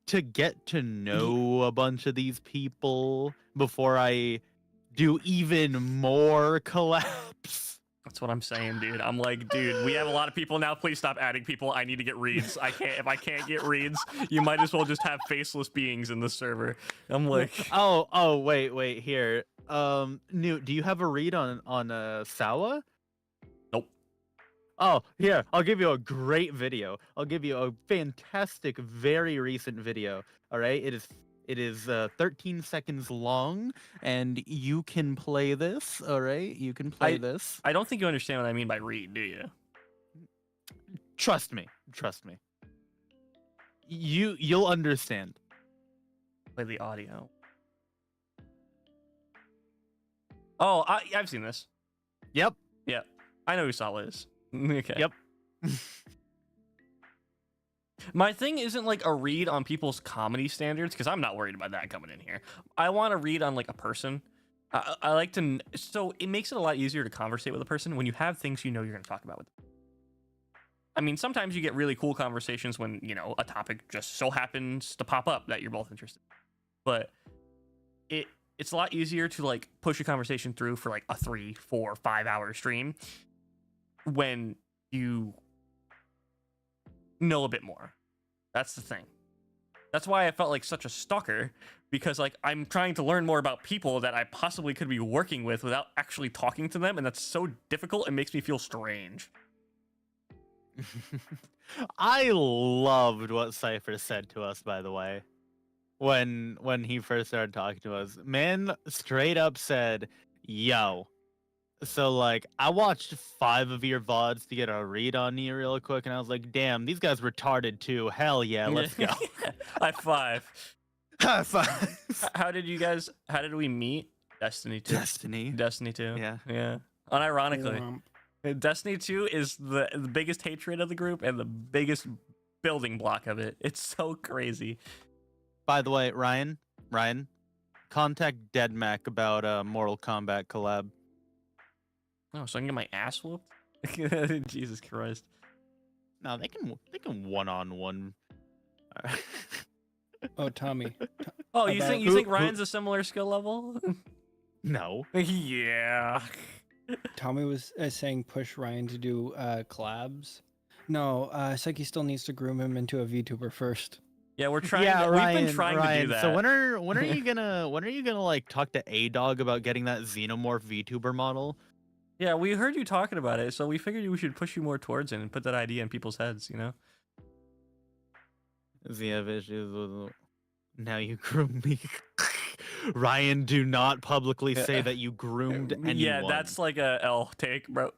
to get to know a bunch of these people before I do even more collabs. That's what I'm saying, dude. I'm like, dude, we have a lot of people now. Please stop adding people. I need to get reads. If I can't get reads, you might as well just have faceless beings in the server. I'm like, Wait, here. Newt, do you have a read on Sawa? Nope. Oh, here, I'll give you a great video. I'll give you a fantastic, very recent video. All right, it is 13 seconds long, and you can play this. All right, you can play this. I don't think you understand what I mean by read, do you? Trust me. You'll understand. Play the audio. Oh, I've seen this. Yep. Yeah, I know who Sala is. Okay. Yep. My thing isn't like a read on people's comedy standards, because I'm not worried about that coming in here. I want to read on like a person. I like to, so it makes it a lot easier to conversate with a person when you have things you know you're going to talk about with them. I mean, sometimes you get really cool conversations when, you know, a topic just so happens to pop up that you're both interested in. But it's a lot easier to like push a conversation through for like a 3, 4, 5 hour stream when you know a bit more. That's the thing. That's why I felt like such a stalker, because like I'm trying to learn more about people that I possibly could be working with without actually talking to them, and that's so difficult. It makes me feel strange. I loved what Cypher said to us, by the way, when he first started talking to us. Man straight up said, yo, so like I watched 5 of your VODs to get a read on you real quick, and I was like, damn, these guys retarded too. Hell yeah, let's go. High five. High five. How did we meet? Destiny 2. Destiny. Destiny 2. Yeah. Yeah. Unironically. Destiny 2 is the biggest hatred of the group and the biggest building block of it. It's so crazy. By the way, Ryan, contact DeadMac about a Mortal Kombat collab. Oh, so I can get my ass whooped? Jesus Christ. No, they can one-on-one. Oh, Tommy. Oh, you About- think Ryan's a similar skill level? No. Yeah. Tommy was saying push Ryan to do collabs. No, Seki still needs to groom him into a VTuber first. Yeah, we're trying. Yeah, Ryan, we've been trying to do that. So when are you gonna like talk to A-Dog about getting that xenomorph VTuber model? Yeah, we heard you talking about it, so we figured we should push you more towards it and put that idea in people's heads. You know. Does he have issues with? Now you groom me. Ryan, do not publicly say that you groomed anyone. Yeah, that's like a L take, bro.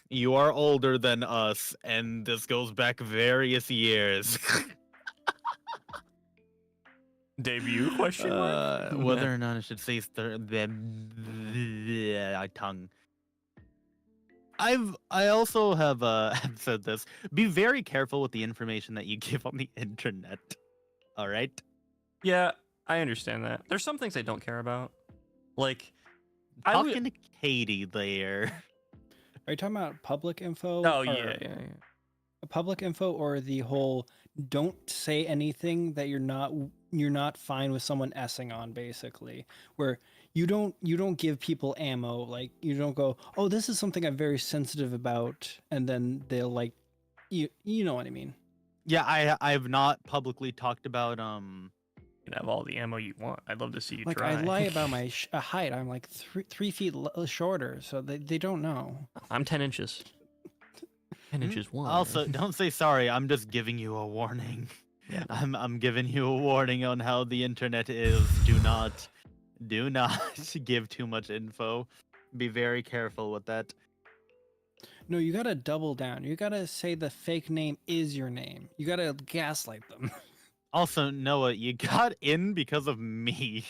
You are older than us, and this goes back various years. Debut question mark? Whether or not I should say tongue. I also have have said this. Be very careful with the information that you give on the internet. All right. Yeah, I understand that. There's some things I don't care about. Like, Talking to Katie there. Are you talking about public info? Oh or- yeah. Public info or the whole don't say anything that you're not fine with someone essing on, basically, where you don't give people ammo. Like, you don't go, oh, this is something I'm very sensitive about, and then they'll like, you know what I mean. Yeah, I have not publicly talked about You can have all the ammo you want. I'd love to see you Like, try. I lie about my height. I'm like 3 feet shorter, so they don't know. I'm 10 inches. 10 inches one. Also, don't say sorry. I'm just giving you a warning. Yeah. I'm giving you a warning on how the internet is. Do not give too much info. Be very careful with that. No, you gotta double down. You gotta say the fake name is your name. You gotta gaslight them. Also, Noah, you got in because of me.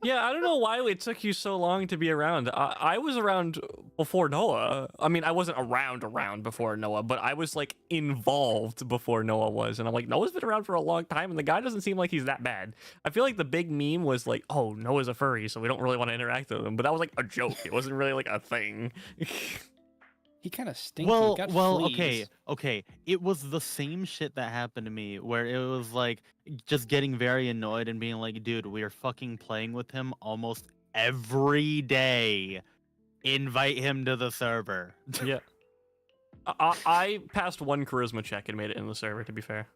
Yeah, I don't know why it took you so long to be around. I was around before Noah. I mean, I wasn't around before Noah, but I was like involved before Noah was. And I'm like, Noah's been around for a long time, and the guy doesn't seem like he's that bad. I feel like the big meme was like, oh, Noah's a furry, so we don't really want to interact with him. But that was like a joke. It wasn't really like a thing. He kind of stinky. Well, Got okay. It was the same shit that happened to me, where it was like just getting very annoyed and being like, dude, we are fucking playing with him almost every day. Invite him to the server. Yeah. I passed one charisma check and made it in the server, to be fair.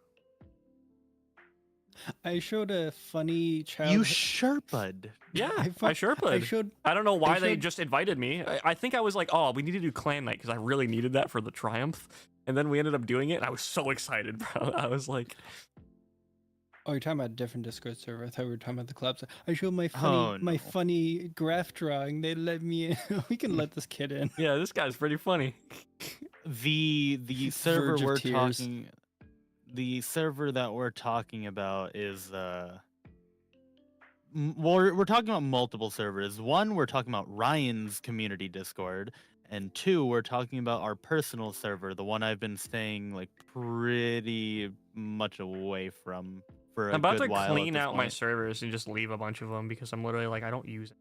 I showed a funny child. You Sherpa'd. Yeah, I I sure put. showed. I don't know why they showed- just invited me. I think I was like, oh, we need to do clan night because I really needed that for the triumph. And then we ended up doing it, and I was so excited, bro. I was like, Oh, you're talking about a different Discord server. I thought we were talking about the clubs. I showed my funny no. funny graph drawing. They let me in. We can let this kid in. yeah, this guy's pretty funny. The server Verge of we're tears. talking, the server that we're talking about is we're talking about multiple servers. One, we're talking about Ryan's community Discord, and two, we're talking about our personal server, the one I've been staying like pretty much away from for a I'm about good to while. at clean this out my point. servers and just leave a bunch of them because I'm literally like, I don't use it.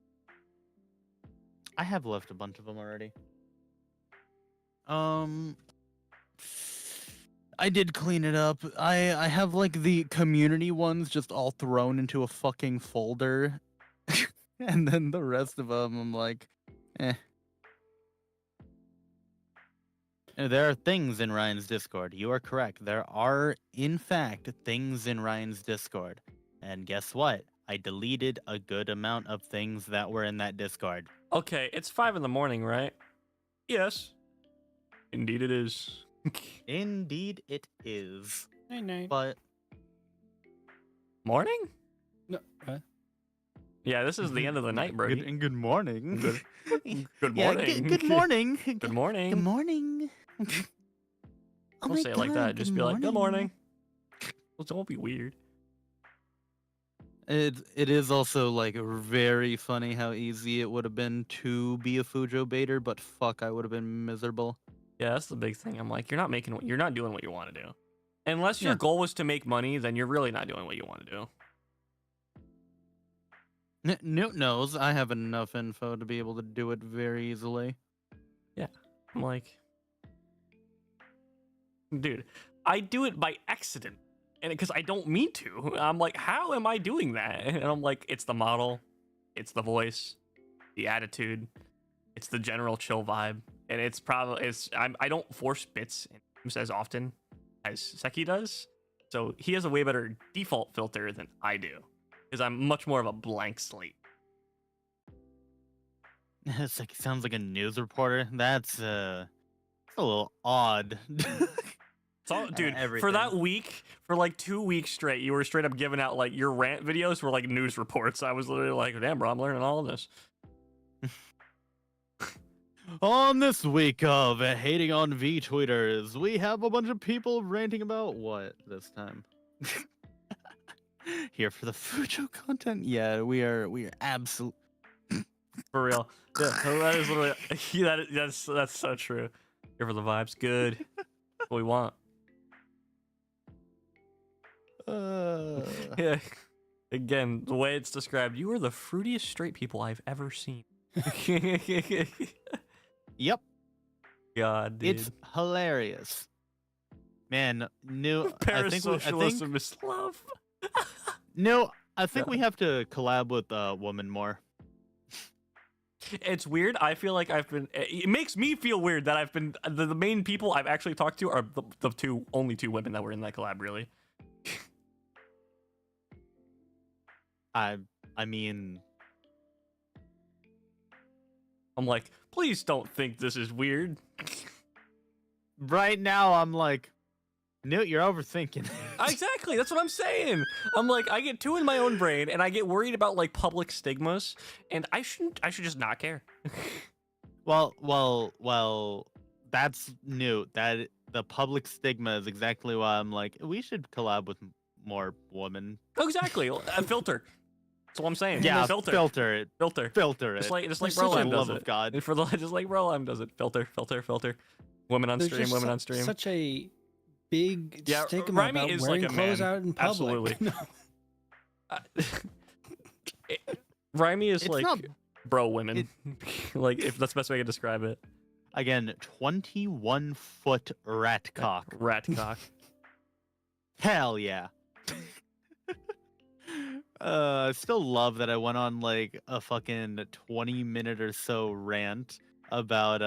I have left a bunch of them already. I did clean it up. I have like the community ones just all thrown into a fucking folder. And then the rest of them I'm like, eh. There are things in Ryan's Discord. You are correct. There are, in fact, things in Ryan's Discord. And guess what? I deleted a good amount of things that were in that Discord. Okay, it's 5 in the morning, right? Yes. Indeed it is. Indeed, it is. Night. But Morning? No. Yeah, this is the end of the night, Brody. Good morning. Good Yeah, morning. good morning. Good morning. Good morning. Oh Don't my say it like God, that. Just good be like, good morning. Well, don't be weird. It is also like very funny how easy it would have been to be a Fujo baiter, but fuck, I would have been miserable. Yeah, that's the big thing. I'm like, you're not doing what you want to do. Unless your Yeah. goal was to make money, then you're really not doing what you want to do. Newt knows I have enough info to be able to do it very easily. I'm like, dude, I do it by accident, and because I don't mean to. I'm like, how am I doing that? And I'm like, it's the model, it's the voice, the attitude, it's the general chill vibe, and it's probably I don't force bits in games as often as Seki does, so he has a way better default filter than I do, because I'm much more of a blank slate. It's like sounds like a news reporter. That's a little odd. So, dude, for Everything. that week, for like 2 weeks straight, you were straight up giving out like your rant videos were like news reports. I was literally like, damn, bro, I'm learning all of this. On this week of hating on VTweeters, we have a bunch of people ranting about what this time? Here for the Fujo content? Yeah, we are absolutely. For real. Yeah, that is literally that's so true. Here for the vibes. Good. What we want. Yeah. Again, the way it's described, you are the fruitiest straight people I've ever seen. Yep, God, dude. it's hilarious. Man, new. Parasocialism is love. I think we have to collab with Woman more. It's weird. I feel like it makes me feel weird that I've been the main people I've actually talked to are the only two women that were in that collab, really. I mean, I'm like, please don't think this is weird. right now I'm like, Newt, you're overthinking. Exactly, that's what I'm saying. I'm like, I get too in my own brain, and I get worried about like public stigmas, and I should just not care. Well, that's Newt. That the public stigma is exactly why I'm like, we should collab with more women. Exactly, a filter. That's what I'm saying. Yeah, filter. filter it. Filter. Filter it. Just like For Brolam the does love it. of God. Just like Brolam does it. Filter. Women on There's stream. just Women on stream. Such a big Yeah, stigma Rhymy about is wearing like a clothes man. out in public. Absolutely. No. Rhymy is It's like not- bro women. Like if that's the best way to describe it. Again, 21-foot rat cock. Rat cock. Hell yeah. I still love that I went on like a fucking 20-minute or so rant about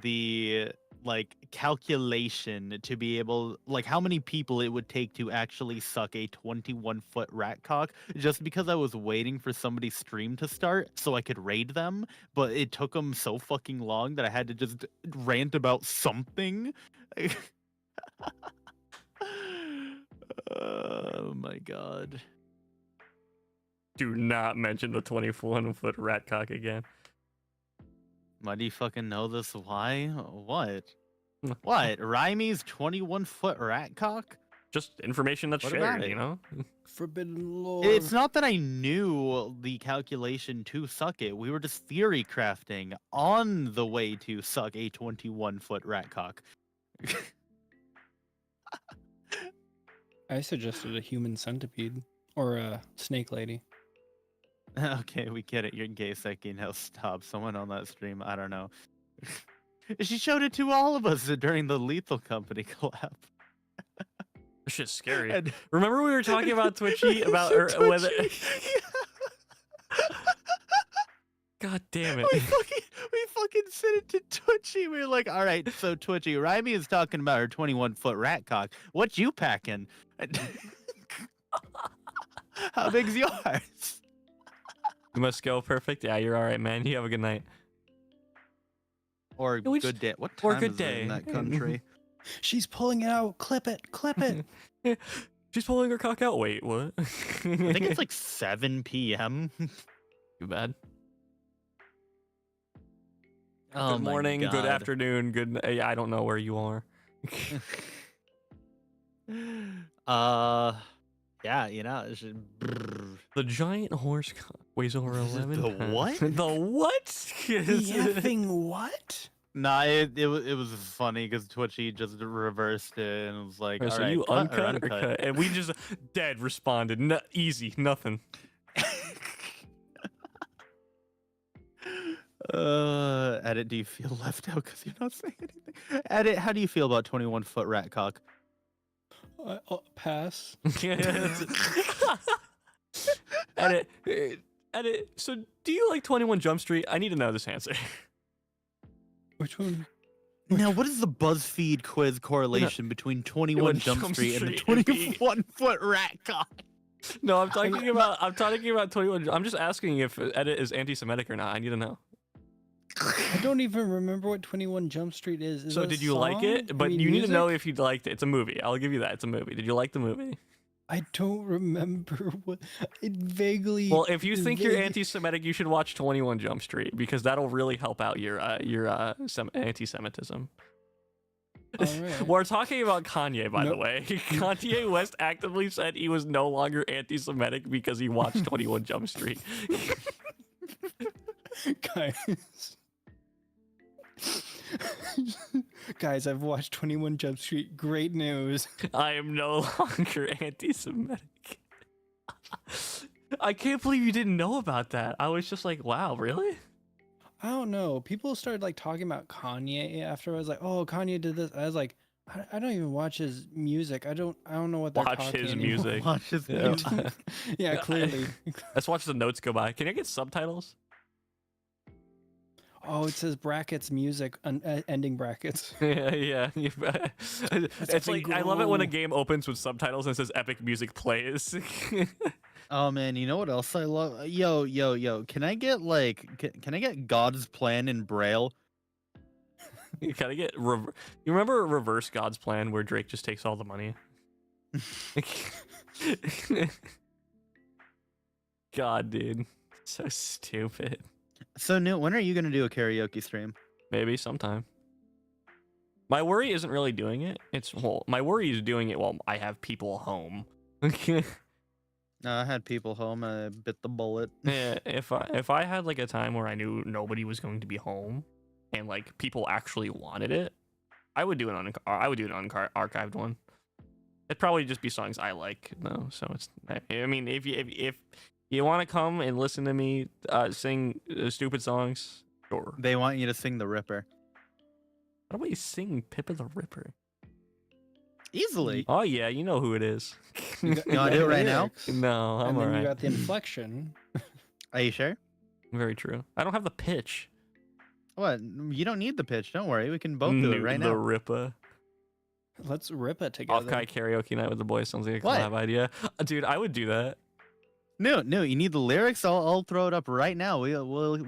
the like calculation to be able, like, how many people it would take to actually suck a 21-foot rat cock, just because I was waiting for somebody's stream to start so I could raid them, but it took them so fucking long that I had to just rant about something. Oh my god. Do not mention the 21-foot rat cock again. Why do you fucking know this? Why? What? Hmm. What? Rhymey's 21-foot rat cock? Just information that's What about shared, it? you know? Forbidden lore. It's not that I knew the calculation to suck it. We were just theory crafting on the way to suck a 21-foot rat cock. I suggested a human centipede or a snake lady. Okay, we get it. You're gay, Seki. Now stop. Someone on that stream, I don't know. She showed it to all of us during the Lethal Company collab. This shit's scary. And- Remember we were talking about Twitchy about So or whether twitchy. God damn it. we fucking sent it to Twitchy. We were like, all right, so Twitchy, Rhymy is talking about her 21-foot rat cock. What you packing? How big's yours? You must go perfect. Yeah, you're all right, man. You have a good night. Or we good just- day. What or time good is it in day. that country? She's pulling it out. Clip it. Clip it. She's pulling her cock out. Wait, what? I think it's like 7 p.m. too bad. Oh Good my morning, good God. afternoon, good. I don't know where you are. Yeah, you know. It's just, The giant horse cock weighs over 11 The pounds. what? The what? The effing what? Nah, it was funny because Twitchy just reversed it and was like, So "All right, you cut uncut or cut? And we just dead responded. No, easy, nothing. Edit, do you feel left out because you're not saying anything? Edit, how do you feel about 21-foot rat cock? Pass. Edit. Edit. So, do you like 21 Jump Street? I need to know this answer. Which one? Now, what is the BuzzFeed quiz correlation between 21 Jump Street and the Street 21-foot rat cock? No, I'm talking about 21. I'm just asking if Edit is anti-Semitic or not. I need to know. I don't even remember what 21 Jump Street is. So, it a did you like song? it? I But mean, you need to know music? if you liked it. It's a movie. I'll give you that. It's a movie. Did you like the movie? I don't remember what it vaguely. Well, if you think you're vaguely- anti-Semitic, you should watch 21 Jump Street because that'll really help out your anti-Semitism. All right. We're talking about Kanye, by the Nope. way. Kanye West actively said he was no longer anti-Semitic because he watched 21 Jump Street. Guys. Guys, I've watched 21 Jump Street. Great news. I am no longer anti-Semitic. I can't believe you didn't know about that. I was just like, wow, really? I don't know. People started like talking about Kanye after. I was like, oh, Kanye did this. I was like, I don't even watch his music. I don't know what they're Watch talking his anymore. music. Watch his Yeah. music. Yeah, Yeah, clearly. Let's watch the notes go by. Can I get subtitles? Oh, it says brackets music, ending brackets. Yeah. It's like I love it when a go. game opens with subtitles and says "epic music plays." Oh man, you know what else I love? Yo, can I get can I get God's plan in Braille? You gotta get. You remember Reverse God's Plan, where Drake just takes all the money? God, dude, so stupid. So new, when are you gonna do a karaoke stream? Maybe sometime. My worry isn't really doing it. My worry is doing it while I have people home. No, I had people home. I bit the bullet. Yeah, if I had like a time where I knew nobody was going to be home, and like people actually wanted it, I would do it on archived one. It'd probably just be songs I like though. So it's. I mean, if you want to come and listen to me sing stupid songs, sure. They want you to sing the Ripper. How do we sing Pippa the Ripper? Easily. Oh yeah, you know who it is. You wanna do it right now? Lyrics, No, I'm and then alright. you got the inflection. Are you sure? Very true. I don't have the pitch. What? You don't need the pitch. Don't worry. We can both do it right The now. Ripper. Let's rip it together. Off-Kai karaoke night with the boys sounds like a What? collab idea. Dude, I would do that. No. You need the lyrics. I'll throw it up right now. We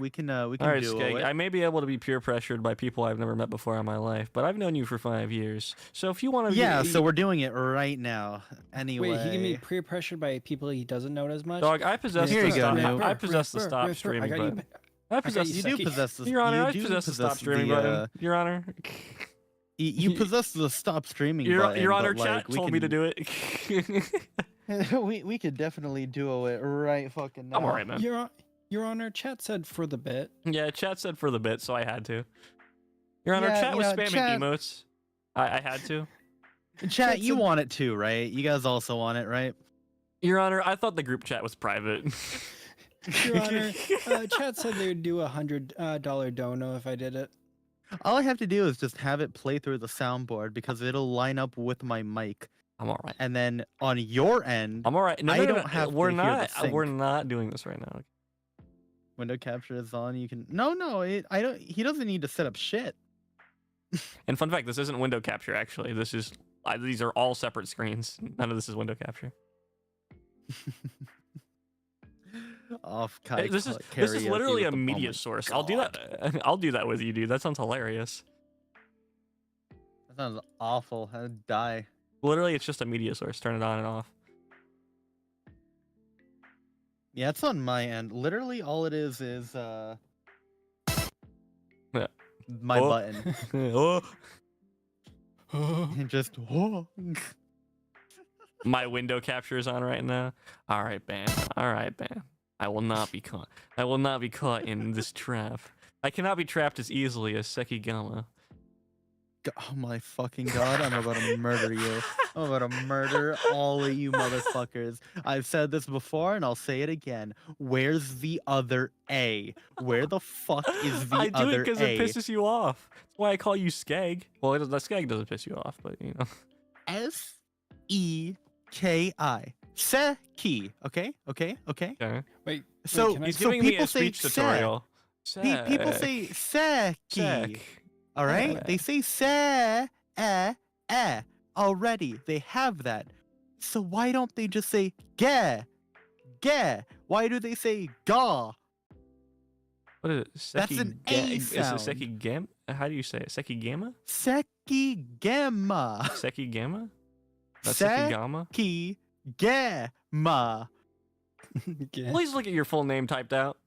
can All right, do Skeg, it. I may be able to be peer pressured by people I've never met before in my life, but I've known you for 5 years. So if you want to, Yeah. So we're doing it right now. Anyway. Wait, he can be peer pressured by people he doesn't know as much. dog, I possess. Here the you go, stop. Noob. I possess the stop streaming button. I possess. You the do second- possess the. Your Honor, you I do possess the stop possess streaming the, button. Your Honor. You possess the stop streaming Your button. Honor, but, chat like, we told me to can- do it. we could definitely do it right fucking now. I'm alright, man. Your Honor, chat said for the bit. Yeah, chat said for the bit, so I had to. Your Honor, Yeah, chat you was know, spamming chat- emotes. I had to. Chat, you That's a- want it too, right? You guys also want it, right? Your Honor, I thought the group chat was private. Your Honor, chat said they would do $100 dono if I did it. All I have to do is just have it play through the soundboard because it'll line up with my mic, I'm alright. and then on your end, I'm alright. No, I no, no, don't no, have to we're hear the not. We're sync. not doing this right now. window capture is on. You can I don't. He doesn't need to set up shit. And fun fact, this isn't window capture. Actually, this is. These are all separate screens. None of this is window capture. Off This is literally a media source. I'll do that. I'll do that with you, dude. That sounds hilarious. That sounds awful. I'd die. Literally, it's just a media source. Turn it on and off. Yeah, it's on my end. Literally, all it is Yeah. my Oh. button. Oh, And just whoa. My window capture is on right now. All right, ban. All right, ban. I will not be caught. I will not be caught in this trap. I cannot be trapped as easily as Sekigama. Oh my fucking god, I'm about to murder you. I'm about to murder all of you motherfuckers. I've said this before and I'll say it again. Where's the other A? Where the fuck is the I do other it because A? it pisses you off. That's why I call you Skeg. Well, the Skeg doesn't piss you off, but you know. S-E-K-I. Seki. Okay? Okay. Wait, So, can I- He's so giving me people a speech say tutorial. People say Seki. Sek. All right? Yeah. They say already. They have that. So why don't they just say ge? Why do they say ga? What is it? That's an A Is it sound. Sekigam? How do you say it? Sekigama? Sekigama. Sekigama? That's Sekigama? Sekigama. Yeah. Please look at your full name typed out.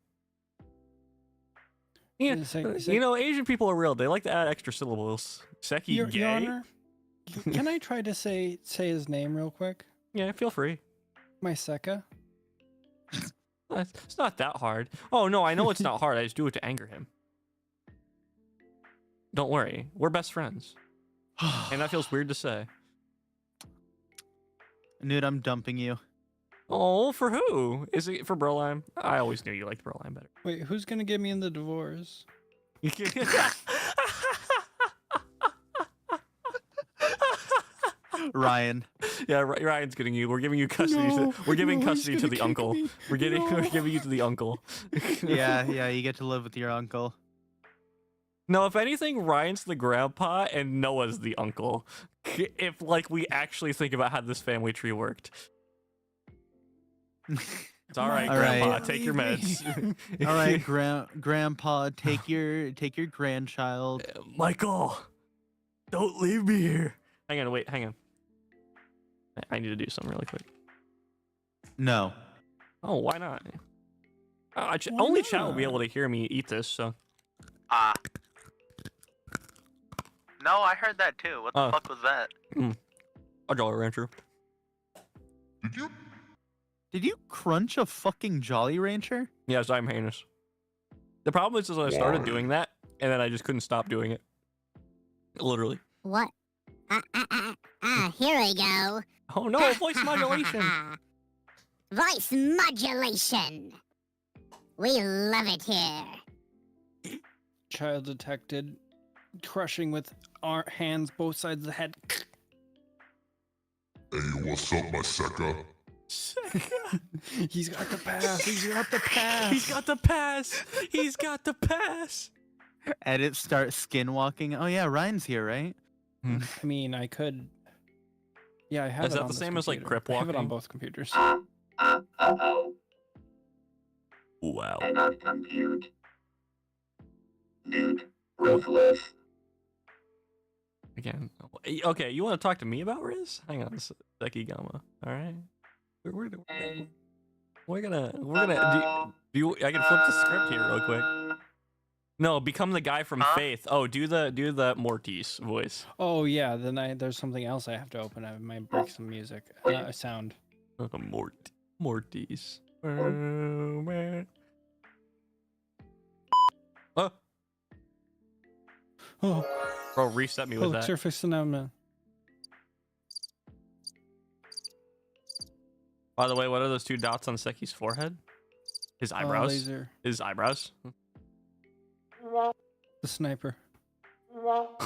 Yeah, You know, Asian people are real. They like to add extra syllables. Seki Your gay? Honor, can I try to say his name real quick? Yeah, feel free. My Seka. It's not that hard. Oh, no, I know it's not hard. I just do it to anger him. Don't worry. We're best friends. And that feels weird to say. Dude, I'm dumping you. Oh, for who? Is it for Brolime? I always knew you liked Brolime better. Wait, who's gonna get me in the divorce? Ryan. Yeah, Ryan's getting you. We're giving you custody. No, we're giving no, he's custody to gonna the kick uncle. me. We're No. giving you to the uncle. Yeah, you get to live with your uncle. No, if anything, Ryan's the grandpa and Noah's the uncle. If like we actually think about how this family tree worked. It's all right, All grandpa. right. Take your meds. All right, grandpa, take your grandchild. Michael, don't leave me here. Hang on, wait, hang on. I need to do something really quick. No. Oh, why not? Why Only chat will be not? able to hear me eat this, so. No, I heard that too. What Oh. fuck was that? A Jolly Rancher. Did you crunch a fucking Jolly Rancher? Yes, I'm heinous. The problem is I started doing that, and then I just couldn't stop doing it. Literally. What? Here we go. Oh no, voice modulation! Voice modulation. We love it here. Child detected. Crushing with our hands both sides of the head. Hey, what's up, my sucker? He's got the pass. He's got the pass. He's got the pass! He's got the pass! Edit start skinwalking. Oh yeah, Ryan's here, right? I mean, I could. Yeah, I have Is it that on the this same as, like, computer. crip I have it on walking? both computers. Wow. Cannot compute. Mute. Ruthless. Again. Okay, you want to talk to me about Riz? Hang on, Sekigama. Alright. We're gonna do you, I can flip the script here real quick. No, become the guy from Faith. Oh, do the Mortis voice. Oh yeah, then there's something else I have to open. I might break some music, sound. Mortis. Oh, Oh, bro, reset me with that. surface announcement. By the way, what are those two dots on Seki's forehead? His eyebrows. Laser. His eyebrows. The sniper.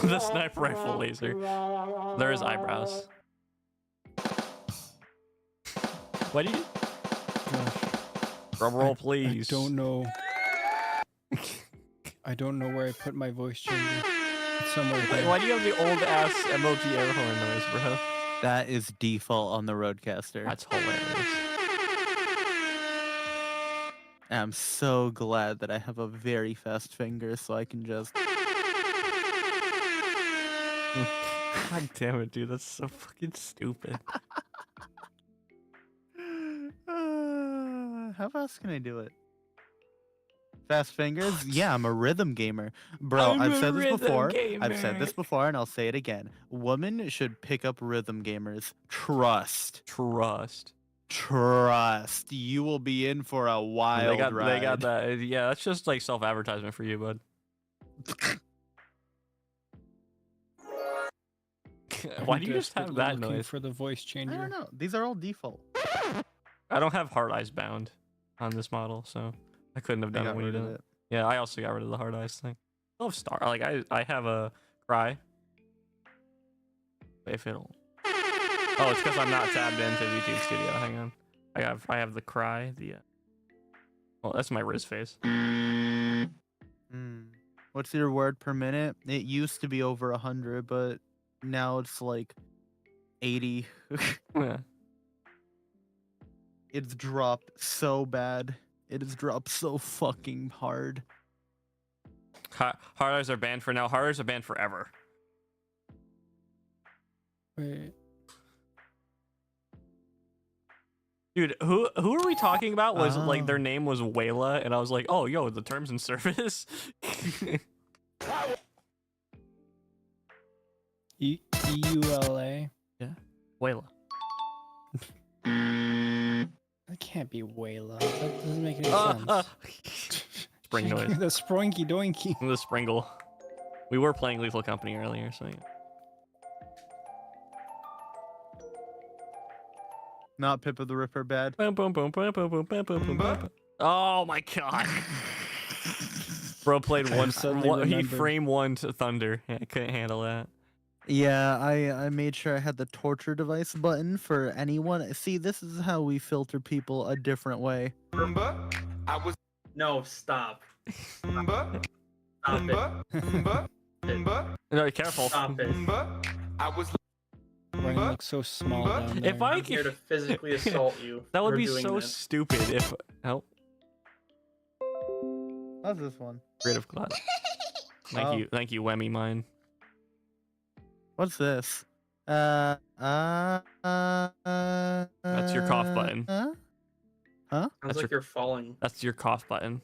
The sniper rifle laser. There is eyebrows. What do you? Gosh, Drum roll, I please. don't know. I don't know where I put my voice changer. It's somewhere Wait, here. why do you have the old ass MLG air horn noise, bro? That is default on the Roadcaster. That's hilarious. I'm so glad that I have a very fast finger so I can just... God damn it, dude. That's so fucking stupid. How fast can I do it? Fast fingers? Yeah, I'm a rhythm gamer. Bro, I'm I've a said this rhythm before. I've said gamer. this before and I'll say it again. Women should pick up rhythm gamers. Trust. Trust. Trust. You will be in for a wild ride. They got that. Yeah, that's just like self-advertisement for you, bud. Why do you just have that Looking noise? for the voice I changer? don't know. These are all default. I don't have hard eyes bound on this model, so I couldn't have I done it got when you rid of did it. it. Yeah, I also got rid of the hard eyes thing. I love Star. Like I have a cry. If it'll. Oh, it's because I'm not tabbed into VTube Studio. Hang on. I have the cry. The. Oh, that's my Riz face. Hmm. What's your word per minute? It used to be over 100, but now it's like 80. Yeah. It's dropped so bad. It has dropped so fucking hard. Hard eyes are banned for now. Hard eyes are banned forever. Wait. Dude, who are we talking about? Was it like their Oh. name was Wayla, and I was like, oh, yo, the terms and service. EULA. Wayla. That can't be Wayla. That doesn't make any sense. Spring noise. The Sproinky Doinky. The Springle. We were playing Lethal Company earlier, so yeah. Not Pip of the Ripper bad. Boom, boom, boom, boom, boom, boom, boom, boom, boom, boom. Oh my god. Bro played one. suddenly He remembered. frame one to Thunder. Yeah, I couldn't handle that. Yeah, I made sure I had the torture device button for anyone. See, this is how we filter people a different way. No, stop. Stop it. No, careful. Stop it. Brain looks so small down there. If I I'm here to physically assault you. that would for be doing so this. stupid if. Oh, How's this one? creative class. Oh. Thank you, Wemmy mine. What's this? That's your cough button. Huh? Sounds That's like you're falling. That's your cough button.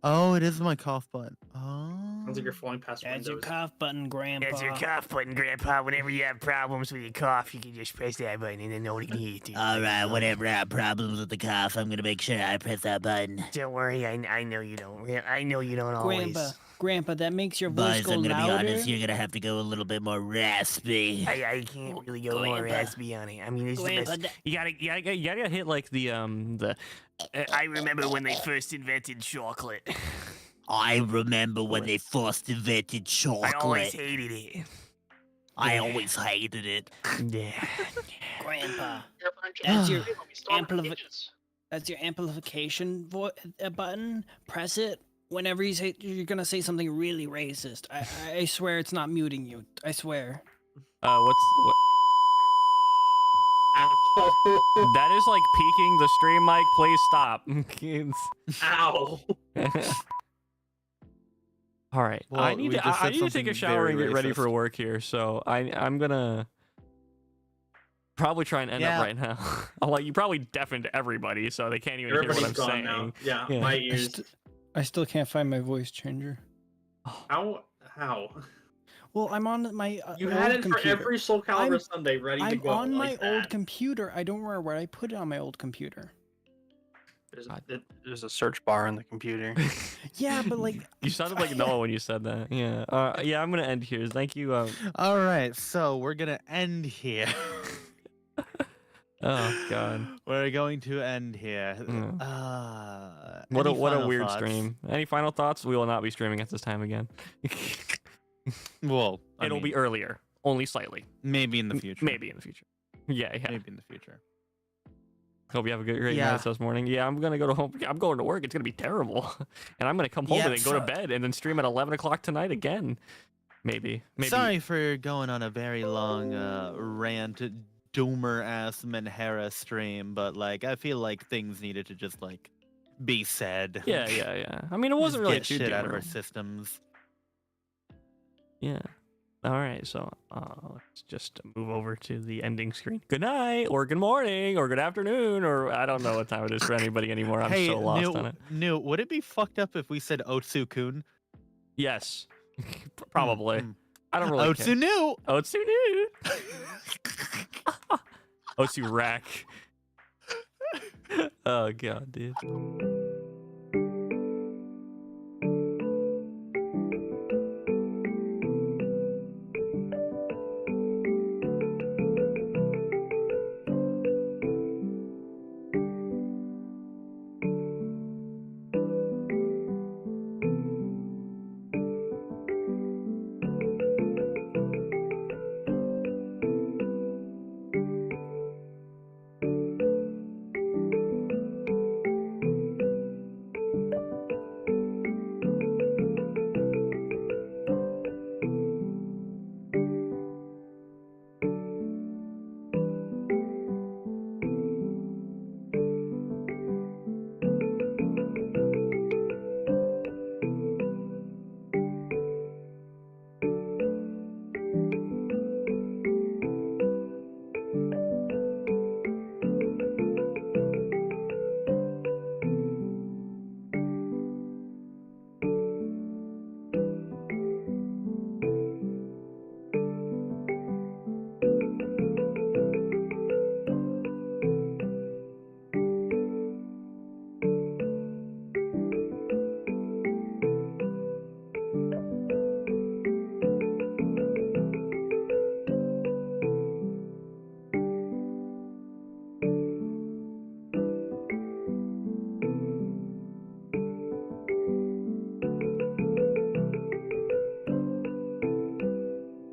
Oh, it is my cough button. Oh. Sounds like you're falling past That's your windows. cough button, Grandpa. That's your cough button, Grandpa. Whenever you have problems with your cough, you can just press that button and then nobody can hear you. Alright, whenever I have problems with the cough, I'm gonna make sure I press that button. Don't worry, I know you don't. I know you don't always. Grandpa, that makes your voice Buzz, go I'm gonna louder. be honest, you're gonna have to go a little bit more raspy. I can't really go more Grandpa. raspy on it. I mean, it's the Grandpa, best. You gotta hit like the I remember when they first invented chocolate. I remember when they first invented I always chocolate. hated it. I always hated it. Yeah. Grandpa, that's your that's your amplification button. Press it whenever you're gonna say something really racist. I swear it's not muting you. I swear. what? That is like peaking the stream mic. Please stop. Ow. All right, Well, I need we to just I said need to take a something shower and very get ready for racist. work here. So I'm gonna probably try and end Yeah. up right now. I'm like, you probably deafened everybody, so they can't even hear what Everybody's I'm gone saying. now. Yeah, Yeah. my ears. I still can't find my voice changer. How? Well, I'm on my You old had it computer. for every Soul Calibur I'm- Sunday ready to I'm go. on my like old that. computer. I don't remember where I put it on my old computer. There's a search bar on the computer. Yeah, but like You sounded like Noah when you said that. Yeah. Yeah, I'm gonna end here. Thank you. All right, so we're gonna end here. Oh God. We're going to end here. Mm. What What a weird stream. Any final thoughts? We will not be streaming at this time again. Well, I It'll mean, be earlier, only slightly. maybe in the future. Maybe in the future. Yeah. Maybe in the future. Hope you have a great Yeah. night this morning. Yeah, I'm gonna go to home. I'm going to work. It's gonna be terrible, and I'm gonna come home Yeah, and then go to bed and then stream at 11 o'clock tonight again. Maybe. Sorry for going on a very long rant, doomer ass Menhera stream, but like I feel like things needed to just like be said. Yeah. I mean, it Just wasn't really get too shit out of doomer. our systems. Yeah. All right, so let's just move over to the ending screen. Good night, or good morning, or good afternoon, or I don't know what time it is for anybody anymore. I'm hey, so lost on it. Would it be fucked up if we said Otsu-kun? Yes, probably. I don't really care. Otsu new. Otsu new. Otsu rack. Oh god, dude.